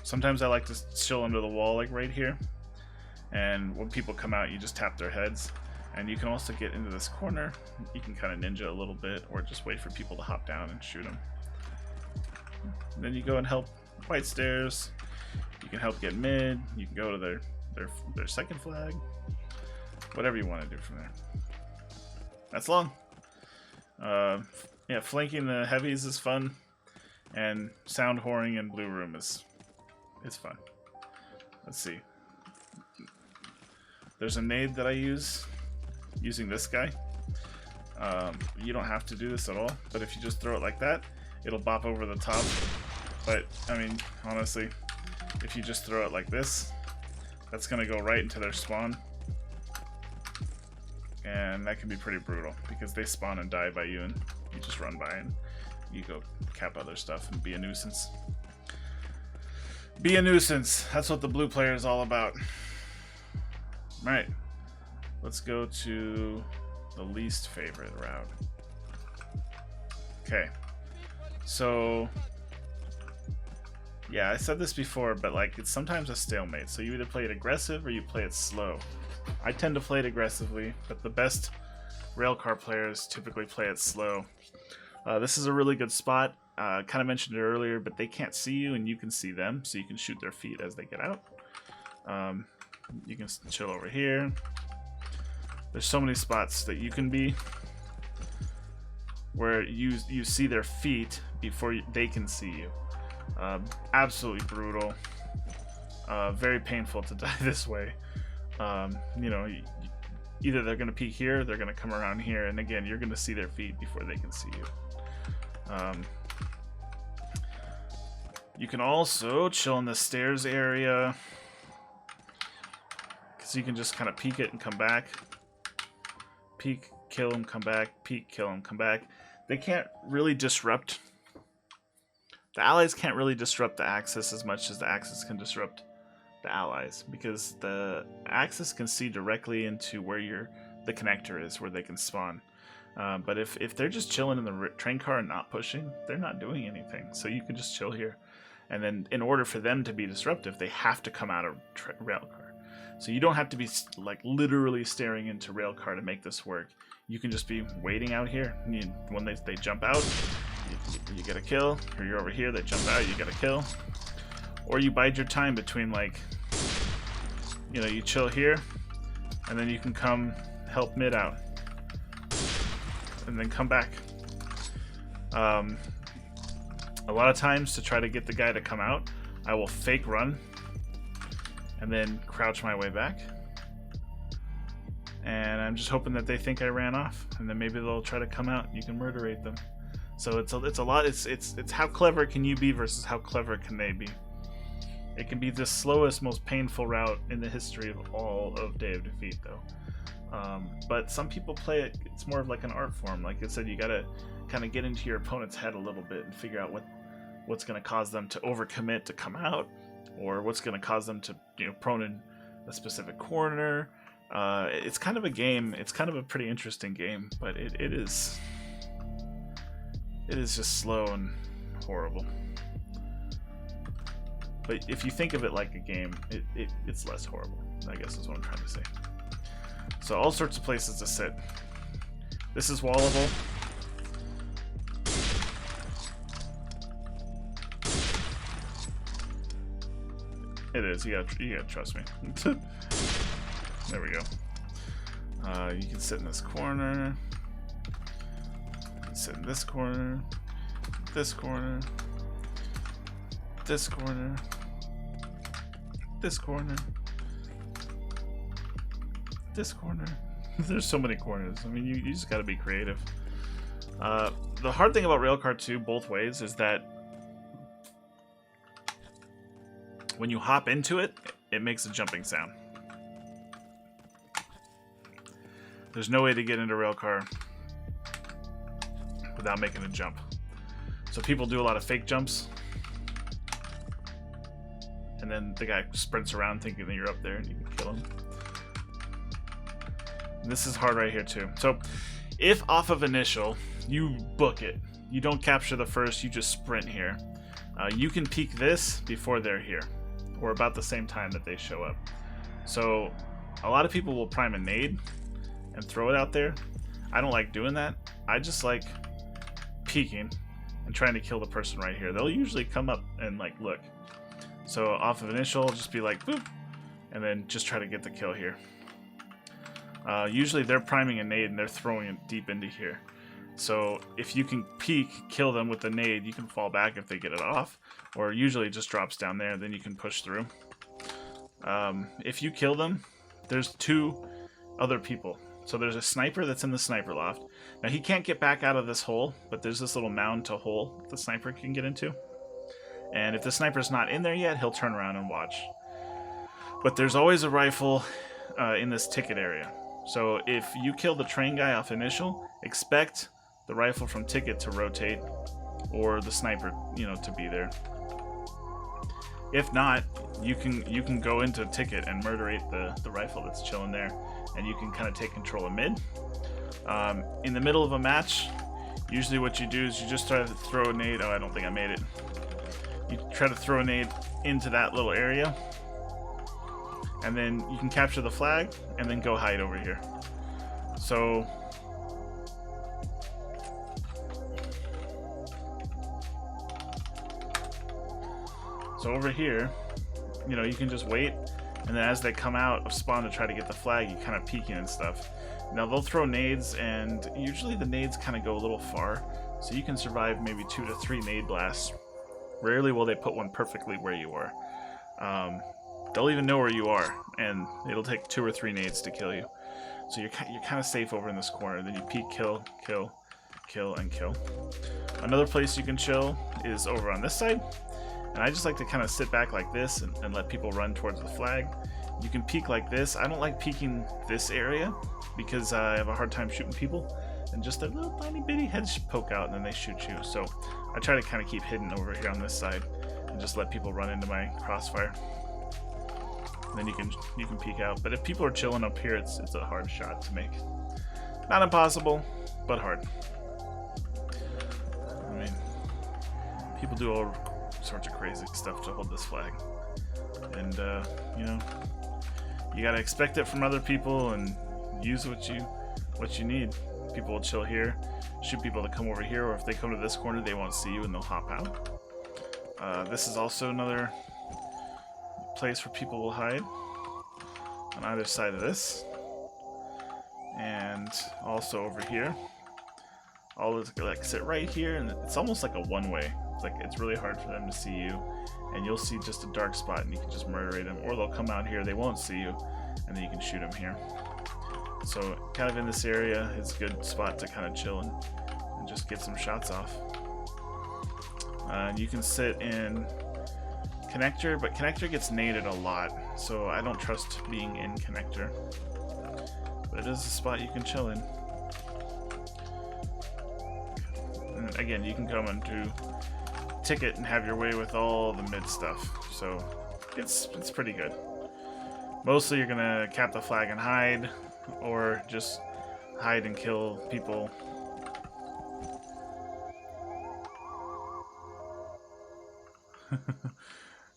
Sometimes I like to chill under the wall, like right here. And when people come out, you just tap their heads. And you can also get into this corner. You can kind of ninja a little bit, or just wait for people to hop down and shoot them. And then you go and help white stairs. You can help get mid. You can go to their second flag. Whatever you want to do from there. That's long. Yeah, flanking the heavies is fun. And sound whoring in blue room is fun. Let's see. There's a nade that I use using this guy. You don't have to do this at all, but if you just throw it like that, it'll bop over the top. But I mean, honestly, if you just throw it like this, that's gonna go right into their spawn, and that can be pretty brutal because they spawn and die by you, and you just run by and you go cap other stuff and be a nuisance. Be a nuisance. That's what the blue player is all about. Alright. Let's go to the least favorite route. Okay. So, yeah, I said this before, but like it's sometimes a stalemate. So you either play it aggressive or you play it slow. I tend to play it aggressively, but the best railcar players typically play it slow. This is a really good spot. Kind of mentioned it earlier, but they can't see you and you can see them, so you can shoot their feet as they get out. You can chill over here. There's so many spots that you can be where you see their feet before they can see you. Absolutely brutal. Very painful to die this way. You know, either they're going to peek here, they're going to come around here, and again, you're going to see their feet before they can see you. You can also chill in the stairs area, because you can just kind of peek it and come back. Peek, kill them, come back. Peek, kill them, come back. They can't really disrupt. The allies can't really disrupt the Axis as much as the Axis can disrupt the allies, because the Axis can see directly into where the connector is, where they can spawn. But if they're just chilling in the train car and not pushing, they're not doing anything. So you can just chill here. And then in order for them to be disruptive, they have to come out of railcar. So you don't have to be like literally staring into railcar to make this work. You can just be waiting out here. When they jump out, you get a kill. Or you're over here, they jump out, you get a kill. Or you bide your time between, like, you know, you chill here, and then you can come help mid out. And then come back. A lot of times, to try to get the guy to come out, I will fake run and then crouch my way back. And I'm just hoping that they think I ran off, and then maybe they'll try to come out and you can murderate them. So it's a lot. It's how clever can you be versus how clever can they be. It can be the slowest, most painful route in the history of all of Day of Defeat, though. But some people play it, it's more of like an art form. Like I said, you gotta kind of get into your opponent's head a little bit and figure out what's gonna cause them to overcommit to come out, or what's gonna cause them to, you know, prone in a specific corner. It's kind of a game. It's kind of a pretty interesting game, but it is just slow and horrible. But if you think of it like a game, it's less horrible, I guess is what I'm trying to say. So all sorts of places to sit. This is wallable. It is. You gotta trust me. There we go. You can sit in this corner. You can sit in this corner. This corner. This corner. This corner. This corner. There's so many corners. I mean, you just gotta be creative. The hard thing about Railcar 2 both ways is that when you hop into it, it makes a jumping sound. There's no way to get into Railcar without making a jump. So people do a lot of fake jumps, and then the guy sprints around thinking that you're up there and you can kill him. And this is hard right here too. So if off of initial, you book it. You don't capture the first, you just sprint here. You can peek this before they're here, or about the same time that they show up. So a lot of people will prime a nade and throw it out there. I don't like doing that. I just like peeking and trying to kill the person right here. They'll usually come up and like look. So off of initial, just be like boop, and then just try to get the kill here. Usually they're priming a nade and they're throwing it deep into here. So if you can peek, kill them with the nade, you can fall back if they get it off, or usually it just drops down there, then you can push through. If you kill them, there's two other people. So there's a sniper that's in the sniper loft. Now he can't get back out of this hole, but there's this little mound to hole the sniper can get into. And if the sniper's not in there yet, he'll turn around and watch. But there's always a rifle in this ticket area. So if you kill the train guy off initial, expect the rifle from ticket to rotate or the sniper, you know, to be there. If not, you can go into ticket and murderate the rifle that's chilling there, and you can kind of take control of mid. In the middle of a match, usually what you do is you just try to throw a nade. Oh, I don't think I made it. You try to throw a nade into that little area, and then you can capture the flag and then go hide over here. So over here, you know, you can just wait, and then as they come out of spawn to try to get the flag, you kind of peek in and stuff. Now they'll throw nades, and usually the nades kind of go a little far, so you can survive maybe 2 to 3 nade blasts. Rarely will they put one perfectly where you are. They'll even know where you are, and it'll take 2 or 3 nades to kill you. So you're kind of safe over in this corner. Then you peek, kill, kill, kill, and kill. Another place you can chill is over on this side. And I just like to kind of sit back like this and let people run towards the flag. You can peek like this. I don't like peeking this area because I have a hard time shooting people. And just their little tiny bitty heads poke out and then they shoot you. So I try to kind of keep hidden over here on this side and just let people run into my crossfire. And then you can peek out. But if people are chilling up here, it's a hard shot to make. Not impossible, but hard. I mean, people do all sorts of crazy stuff to hold this flag, and you know, you gotta expect it from other people and use what you need. People will chill here, shoot people to come over here, or if they come to this corner, they won't see you and they'll hop out. This is also another place where people will hide on either side of this, and also over here. All is like sit right here, and it's almost like a one-way. Like it's really hard for them to see you, and you'll see just a dark spot and you can just murderate them, or they'll come out here, they won't see you, and then you can shoot them here. So kind of in this area is a good spot to kind of chill and just get some shots off. You can sit in connector, but connector gets naded a lot, so I don't trust being in connector, but it is a spot you can chill in. And again, you can come and do ticket and have your way with all the mid stuff, so it's pretty good. Mostly you're gonna cap the flag and hide, or just hide and kill people.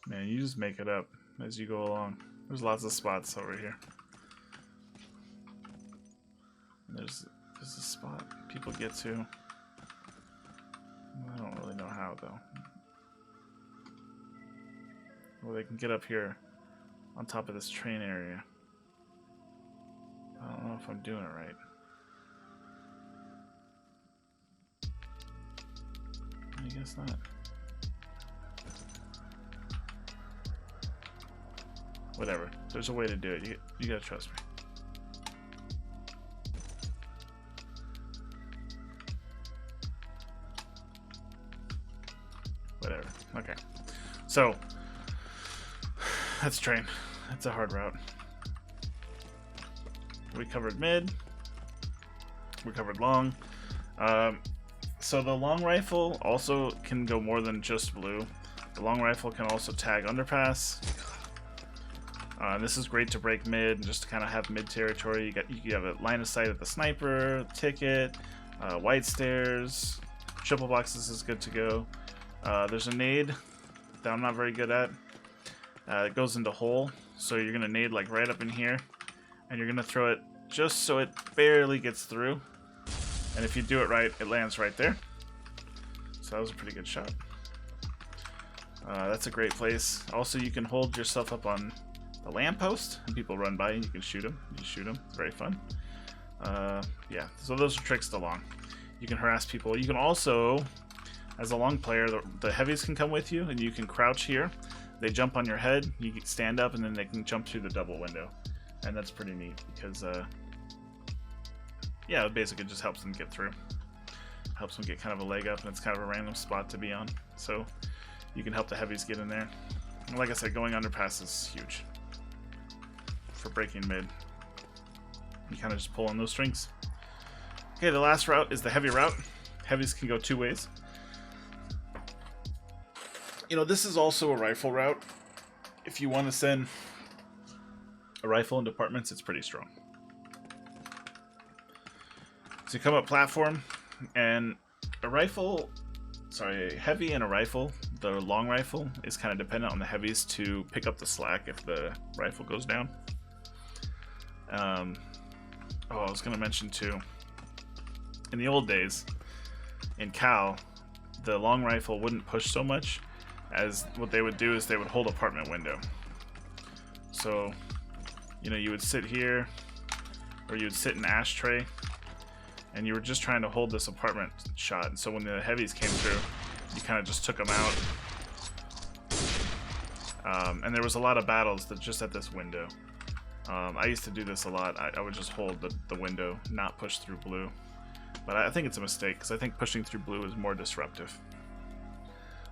Man, you just make it up as you go along. There's lots of spots over here. There's a spot people get to. I don't really know how though. Well, they can get up here on top of this train area. I don't know if I'm doing it right. I guess not. Whatever. There's a way to do it. You gotta trust me. Whatever. Okay. So, that's train. That's a hard route. We covered mid. We covered long. So the long rifle also can go more than just blue. The long rifle can also tag underpass. This is great to break mid and just to kind of have mid territory. You have a line of sight at the sniper, ticket, white stairs, triple boxes is good to go. There's a nade that I'm not very good at. It goes into hole, so you're gonna nade like right up in here, and you're gonna throw it just so it barely gets through. And if you do it right, it lands right there. So that was a pretty good shot. That's a great place. Also, you can hold yourself up on the lamppost, and people run by and you can shoot them. You shoot them. Very fun. Yeah, so those are tricks to long. You can harass people. You can also, as a long player, the heavies can come with you, and you can crouch here. They jump on your head, you can stand up, and then they can jump through the double window. And that's pretty neat because, yeah, it basically just helps them get through. Helps them get kind of a leg up, and it's kind of a random spot to be on. So you can help the heavies get in there. And like I said, going underpass is huge for breaking mid. You kind of just pull on those strings. Okay, the last route is the heavy route. Heavies can go two ways. You know, this is also a rifle route. If you want to send a rifle in departments, it's pretty strong. So you come up platform, and a heavy and a rifle, the long rifle, is kind of dependent on the heavies to pick up the slack if the rifle goes down. I was going to mention too, in the old days, in Cal, the long rifle wouldn't push so much, as what they would do is they would hold apartment window. So, you know, you would sit here, or you would sit in ashtray, and you were just trying to hold this apartment shot. And so when the heavies came through, you kind of just took them out. And there was a lot of battles that just at this window. I used to do this a lot. I would just hold the window, not push through blue. But I think it's a mistake, because I think pushing through blue is more disruptive.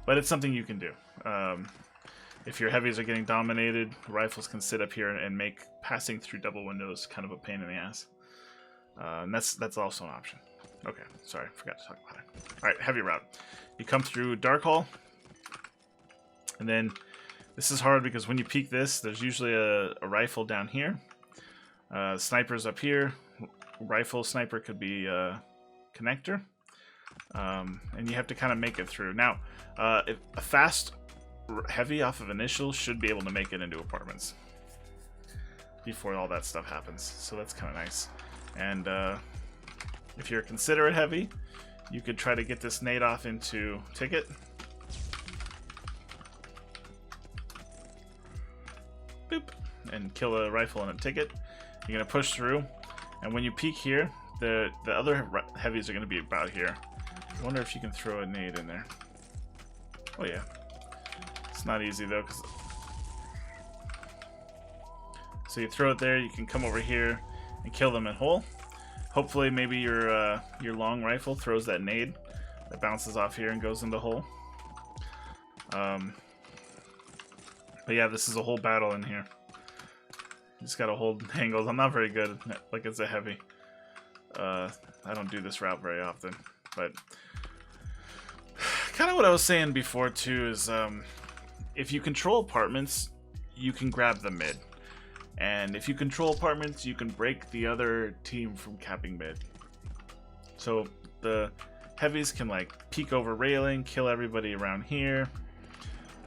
But it's something you can do. If your heavies are getting dominated, rifles can sit up here and make passing through double windows kind of a pain in the ass. And that's also an option. Okay, sorry, forgot to talk about it. Alright, heavy route. You come through Dark Hall, and then this is hard because when you peek this, there's usually a rifle down here. Snipers up here. Rifle sniper could be connector. And you have to kind of make it through. Now, if a fast heavy off of initial should be able to make it into apartments before all that stuff happens. So that's kind of nice. And if you're a considerate heavy, you could try to get this nade off into ticket. Boop. And kill a rifle and a ticket. You're going to push through. And when you peek here, the other heavies are going to be about here. I wonder if you can throw a nade in there. Oh yeah. It's not easy though, so you throw it there, you can come over here and kill them in hole. Hopefully maybe your long rifle throws that nade that bounces off here and goes into hole. But yeah, this is a whole battle in here. You just gotta hold angles. I'm not very good at, like, it's a heavy. I don't do this route very often, but kind of what I was saying before too is if you control apartments, you can grab the mid. And if you control apartments, you can break the other team from capping mid. So the heavies can like peek over railing, kill everybody around here.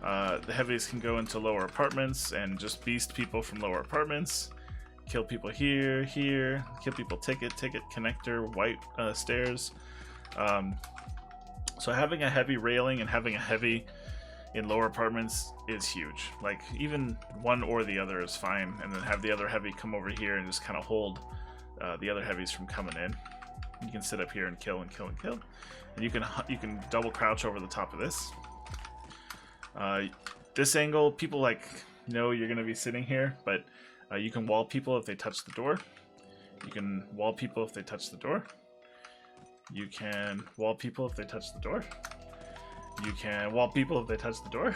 The heavies can go into lower apartments and just beast people from lower apartments. Kill people here, here, kill people ticket, connector, white stairs. So having a heavy railing and having a heavy in lower apartments is huge. Like, even one or the other is fine, and then have the other heavy come over here and just kind of hold the other heavies from coming in. You can sit up here and kill and kill and kill, and you can double crouch over the top of this. This angle, people like know you're gonna be sitting here, but you can wall people if they touch the door. You can wall people if they touch the door. You can wall people if they touch the door. You can wall people if they touch the door.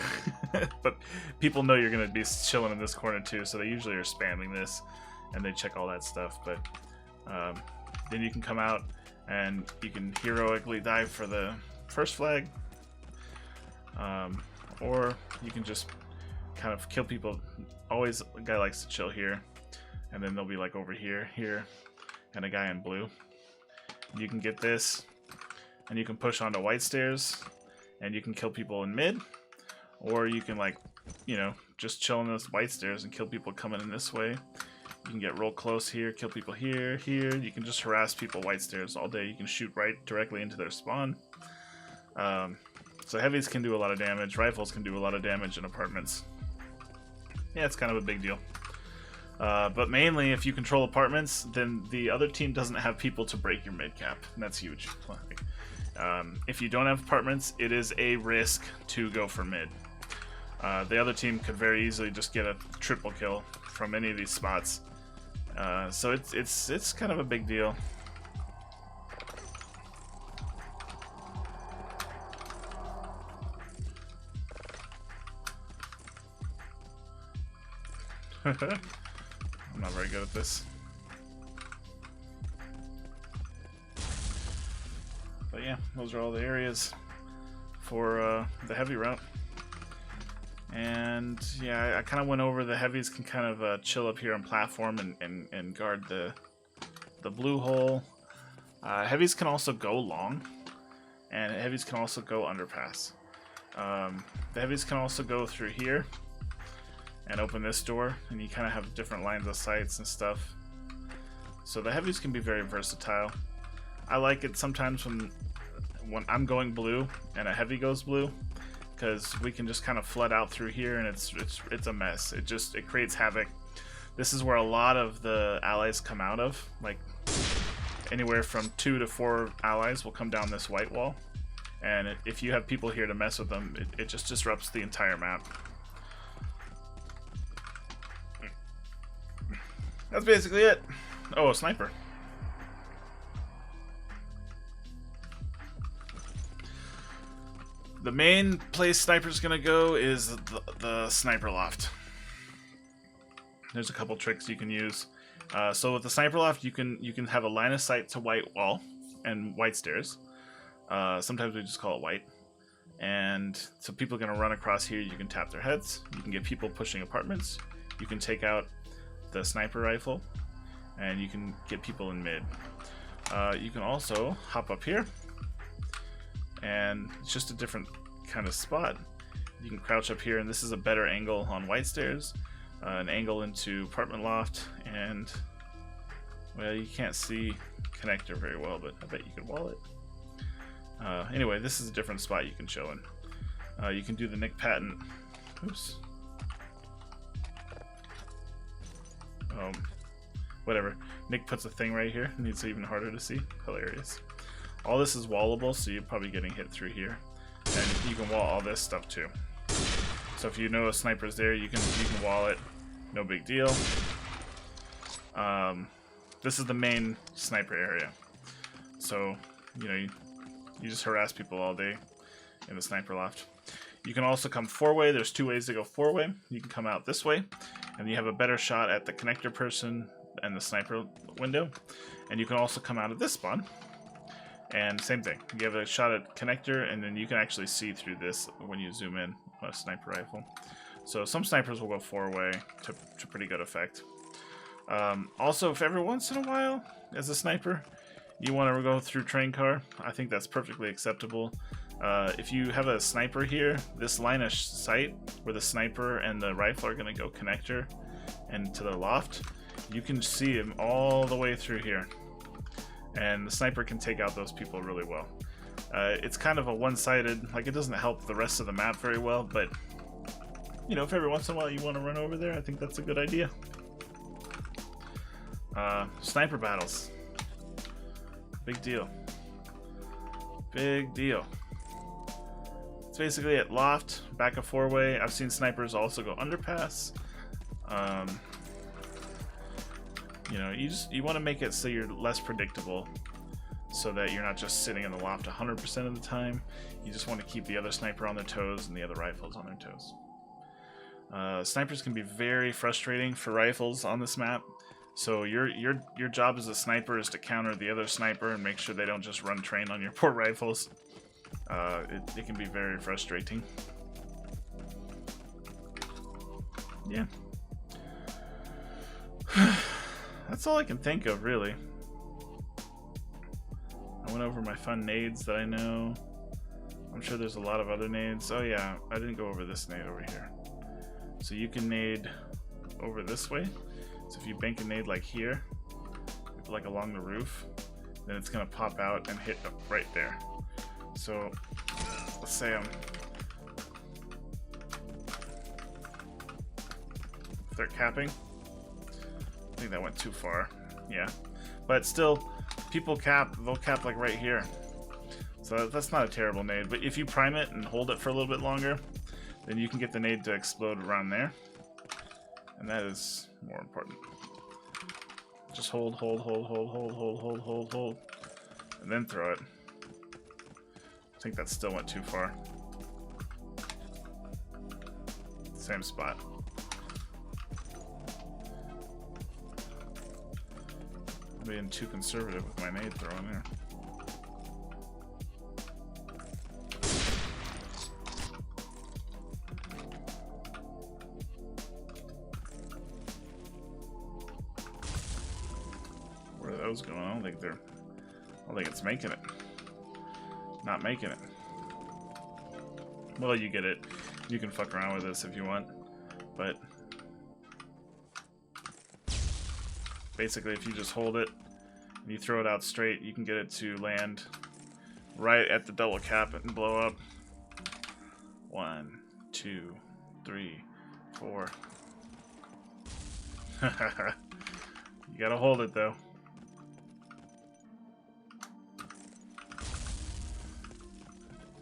But people know you're going to be chilling in this corner too, so they usually are spamming this, and they check all that stuff. But then you can come out, and you can heroically dive for the first flag. Or you can just kind of kill people. Always a guy likes to chill here, and then they'll be like over here, here, and a guy in blue. You can get this, and you can push onto white stairs, and you can kill people in mid, or you can, like, you know, just chill in those white stairs and kill people coming in this way. You can get real close here, kill people here, here. You can just harass people white stairs all day. You can shoot right directly into their spawn. So heavies can do a lot of damage. Rifles can do a lot of damage in apartments. Yeah, it's kind of a big deal. But mainly, if you control apartments, then the other team doesn't have people to break your mid cap, and that's huge. If you don't have apartments, it is a risk to go for mid. The other team could very easily just get a triple kill from any of these spots. So it's kind of a big deal. I'm not very good at this. But yeah, those are all the areas for the heavy route. And yeah, I kind of went over the heavies can kind of chill up here on platform and guard the blue hole. Heavies can also go long, and heavies can also go underpass. The heavies can also go through here and open this door, and you kind of have different lines of sights and stuff. So the heavies can be very versatile. I like it sometimes when I'm going blue and a heavy goes blue, because we can just kind of flood out through here, and it's a mess. It creates havoc. This is where a lot of the allies come out of. Like anywhere from 2 to 4 allies will come down this white wall, and if you have people here to mess with them, it just disrupts the entire map. That's basically it. Oh, a sniper. The main place sniper's gonna go is the sniper loft. There's a couple tricks you can use. So with the sniper loft, you can have a line of sight to white wall and white stairs. Sometimes we just call it white. And so people are gonna run across here. You can tap their heads. You can get people pushing apartments. You can take out the sniper rifle, and you can get people in mid. You can also hop up here, and it's just a different kind of spot. You can crouch up here, and this is a better angle on white stairs, an angle into apartment loft, and well, you can't see connector very well, but I bet you could wall it. Anyway, this is a different spot you can chill in. You can do the Nick Patton. Oops. Whatever. Nick puts a thing right here, and it's even harder to see. Hilarious. All this is wallable, so you're probably getting hit through here. And you can wall all this stuff too. So if you know a sniper's there, you can wall it. No big deal. This is the main sniper area. So, you know, you just harass people all day in the sniper loft. You can also come 4-way. There's 2 ways to go 4-way. You can come out this way, and you have a better shot at the connector person and the sniper window. And you can also come out of this spawn, and same thing. You have a shot at connector, and then you can actually see through this when you zoom in on a sniper rifle. So some snipers will go 4-way to pretty good effect. Also, if every once in a while, as a sniper, you want to go through train car, I think that's perfectly acceptable. If you have a sniper here, this line of sight where the sniper and the rifle are going to go connector and to the loft, you can see him all the way through here. And the sniper can take out those people really well. It's kind of a one-sided, like it doesn't help the rest of the map very well, but you know, if every once in a while you want to run over there, I think that's a good idea. Sniper battles. Big deal. Big deal. It's basically at loft, back a 4-way. I've seen snipers also go underpass. You know, you want to make it so you're less predictable, so that you're not just sitting in the loft 100% of the time. You just want to keep the other sniper on their toes and the other rifles on their toes. Snipers can be very frustrating for rifles on this map. So your job as a sniper is to counter the other sniper and make sure they don't just run train on your poor rifles. It can be very frustrating. Yeah. That's all I can think of, really. I went over my fun nades that I know. I'm sure there's a lot of other nades. Oh yeah, I didn't go over this nade over here. So you can nade over this way. So if you bank a nade like here, like along the roof, then it's gonna pop out and hit right there. So let's say I'm start capping. I think that went too far. Yeah, but still, people cap. They'll cap like right here. So that's not a terrible nade. But if you prime it and hold it for a little bit longer, then you can get the nade to explode around there, and that is more important. Just hold, and then throw it. I think that still went too far. Same spot. I'm being too conservative with my nade throw in there. those going. I don't think it's making it. Not making it. Well, you get it. You can fuck around with this if you want, but basically if you just hold it and you throw it out straight, you can get it to land right at the double cap and blow up. 1, 2, 3, 4. You gotta hold it though.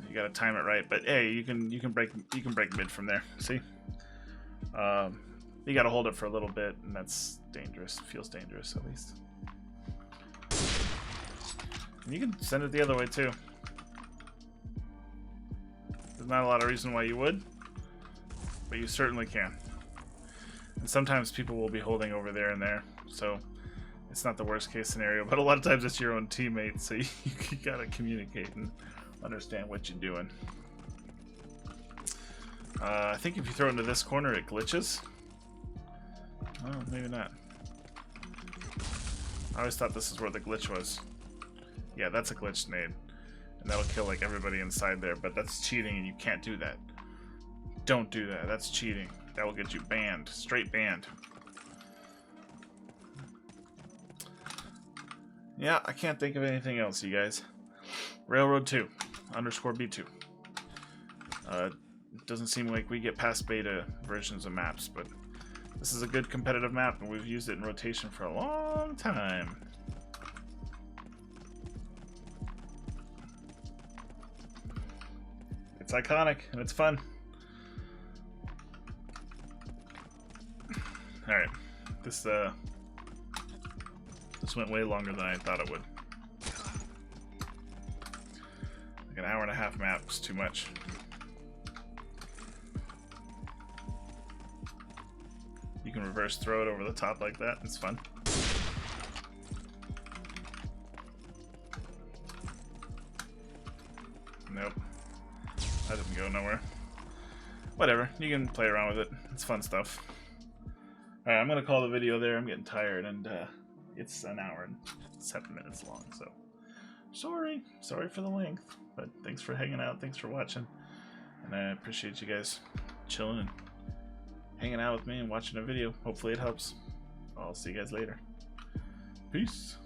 You gotta time it right, but hey, you can break mid from there. See, you gotta hold it for a little bit, and that's dangerous. Feels dangerous at least. And you can send it the other way too. There's not a lot of reason why you would, but you certainly can. And sometimes people will be holding over there and there, so it's not the worst case scenario. But a lot of times it's your own teammate, so you gotta communicate and understand what you're doing. I think if you throw it into this corner, it glitches. Oh, maybe not. I always thought this is where the glitch was. Yeah, that's a glitched nade. And that'll kill like everybody inside there, but that's cheating and you can't do that. Don't do that. That's cheating. That will get you banned. Straight banned. Yeah, I can't think of anything else, you guys. Railroad2 _B2. It doesn't seem like we get past beta versions of maps, but this is a good competitive map, and we've used it in rotation for a long time. It's iconic, and it's fun. Alright, this went way longer than I thought it would. Like an hour and a half map is too much. You can reverse throw it over the top like that. It's fun. Nope. That didn't go nowhere. Whatever. You can play around with it. It's fun stuff. Alright, I'm going to call the video there. I'm getting tired, and it's an hour and 7 minutes long, so sorry for the length, but thanks for hanging out, thanks for watching, and I appreciate you guys chilling and hanging out with me and watching a video. Hopefully it helps. I'll see you guys later. Peace.